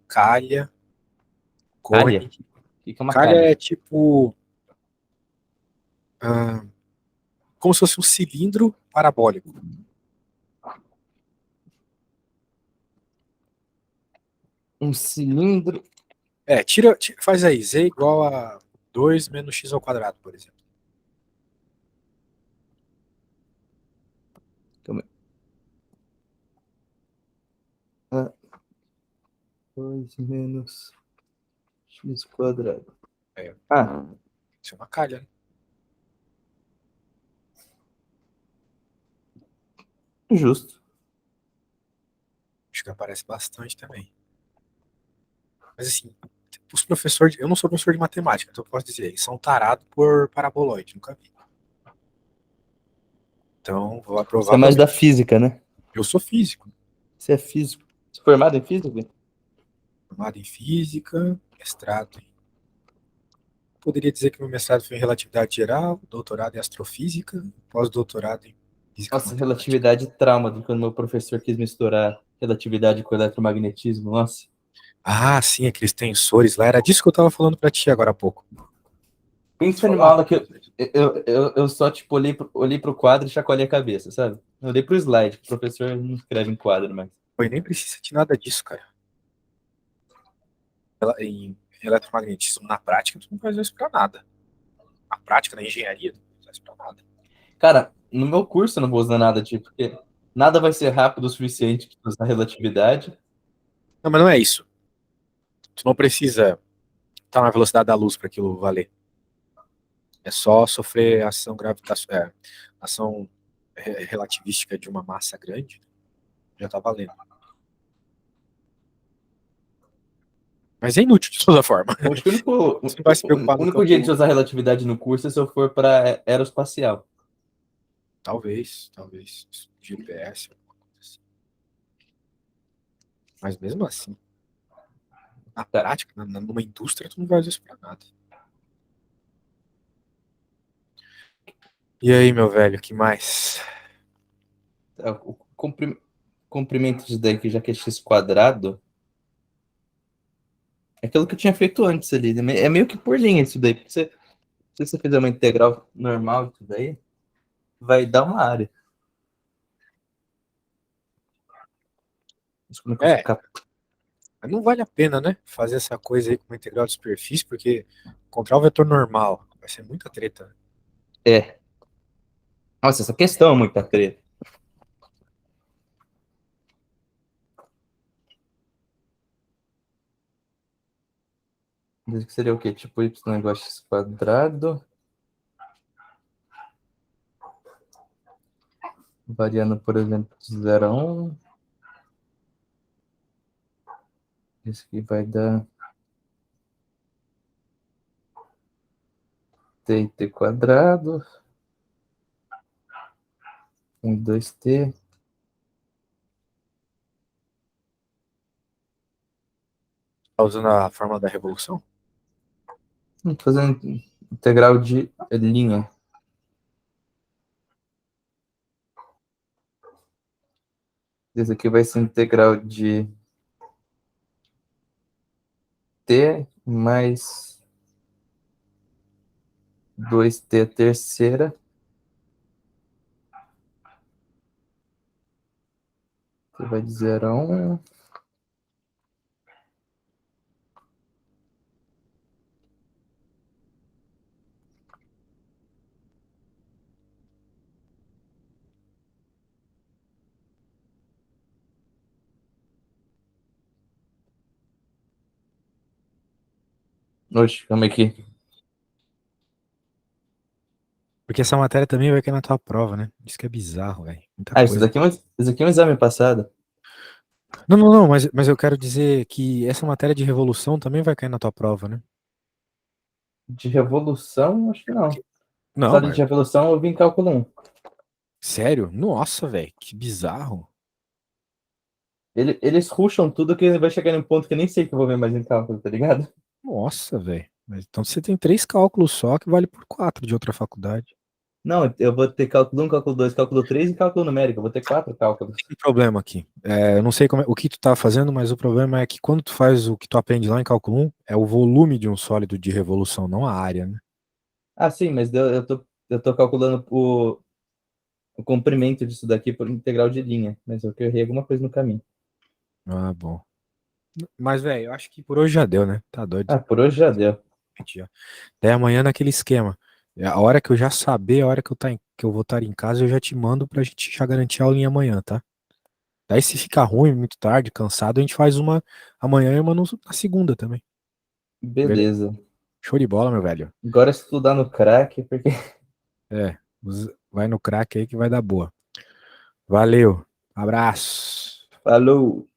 calha, Calha? cone. O que é uma Calha calha? é tipo, ah, como se fosse um cilindro parabólico. Um cilindro. Faz aí, z igual a 2 menos x ao quadrado, por exemplo. Calma aí. 2 menos x quadrado. É, Ah, isso é uma calha, né? justo. Acho que aparece bastante também. Mas assim, os professores, eu não sou professor de matemática, então eu posso dizer, eles são tarados por paraboloide, nunca vi. Então, Você é mais da provavelmente, física, né? eu sou físico, Você é físico. Você é formado em física? formado em física, mestrado em... Poderia dizer que meu mestrado foi em relatividade geral, doutorado em astrofísica, pós-doutorado em física Nossa, matemática. relatividade trauma, de quando meu professor quis misturar relatividade com eletromagnetismo. Nossa. Ah, sim, aqueles tensores lá, era disso que eu estava falando para ti agora há pouco. Tu Pensa numa falou, aula que eu só, tipo, olhei pro quadro e chacoalhei a cabeça, sabe? Eu olhei pro slide, que o professor não escreve em quadro, mas... foi nem precisa de nada disso, cara. Em eletromagnetismo, na prática, tu não vai usar isso para nada. Na prática, na engenharia, tu não vai usar isso para nada. Cara, no meu curso eu não vou usar nada, tipo, porque nada vai ser rápido o suficiente para usar relatividade. Não, mas não é isso. Tu não precisa estar na velocidade da luz para aquilo valer. É só sofrer ação gravitacional, ação relativística de uma massa grande, já tá valendo. Mas é inútil de toda forma. Eu acho que Você não vai se preocupar o no único jeito de campo. usar relatividade no curso é se eu for para aeroespacial. Talvez, GPS, alguma coisa assim. Mas mesmo assim, na Tá. prática, numa indústria, tu não vai usar isso pra nada. E aí, meu velho, que mais? Tá, o comprimento disso daí, que já que é x quadrado, é aquilo que eu tinha feito antes ali, né? É meio que por linha isso daí. Porque se você fizer uma integral normal disso daí, vai dar uma área. Isso como é que eu É, ficar... mas não vale a pena, né? Fazer essa coisa aí com uma integral de superfície, porque encontrar o vetor normal vai ser muita treta, né? É. Nossa, essa questão é muita treta. Isso que seria o quê? Tipo y igual a x quadrado. Variando, por exemplo, de 0 a 1. Isso aqui vai dar t e t quadrado. 1, 2t. Tá usando a fórmula da revolução? Fazendo integral de linha. Esse aqui vai ser integral de t mais 2t terceira. Que vai de 0 a 1. Oxe, calma aqui. Porque essa matéria também vai cair na tua prova, né? Isso que é bizarro, velho. Muita Ah, isso coisa. daqui é um exame passado. Não, não, não, mas eu quero dizer que essa matéria de revolução também vai cair na tua prova, né? De revolução, acho que não. Não, Só de mas revolução eu vi em cálculo 1. sério? Nossa, velho, que bizarro. Eles rusham tudo que vai chegar em um ponto que eu nem sei que eu vou ver mais em cálculo, tá ligado? Nossa, velho. Então você tem 3 cálculos só que vale por 4 de outra faculdade. Não, eu vou ter cálculo 1, cálculo 2, cálculo 3 e cálculo numérico. Eu vou ter 4 cálculos. Tem problema aqui. Eu não sei o que tu tá fazendo, mas o problema é que quando tu faz o que tu aprende lá em cálculo 1, é o volume de um sólido de revolução, não a área, né? Ah, sim, mas eu tô calculando o comprimento disso daqui por integral de linha. Mas eu errei alguma coisa no caminho. Ah, bom. Mas, velho, eu acho que por hoje já deu, né? Tá doido. Ah, por hoje já deu. Já. Até amanhã naquele esquema. A hora que eu já saber, a hora que que eu vou estar em casa, eu já te mando pra gente já garantir a aulinha amanhã, tá? Daí se ficar ruim, muito tarde, cansado, a gente faz uma amanhã e uma na segunda também. Beleza? Beleza. Show de bola, meu velho. Agora estudar no crack, porque. Vai no crack aí que vai dar boa. Valeu. Abraço. Falou!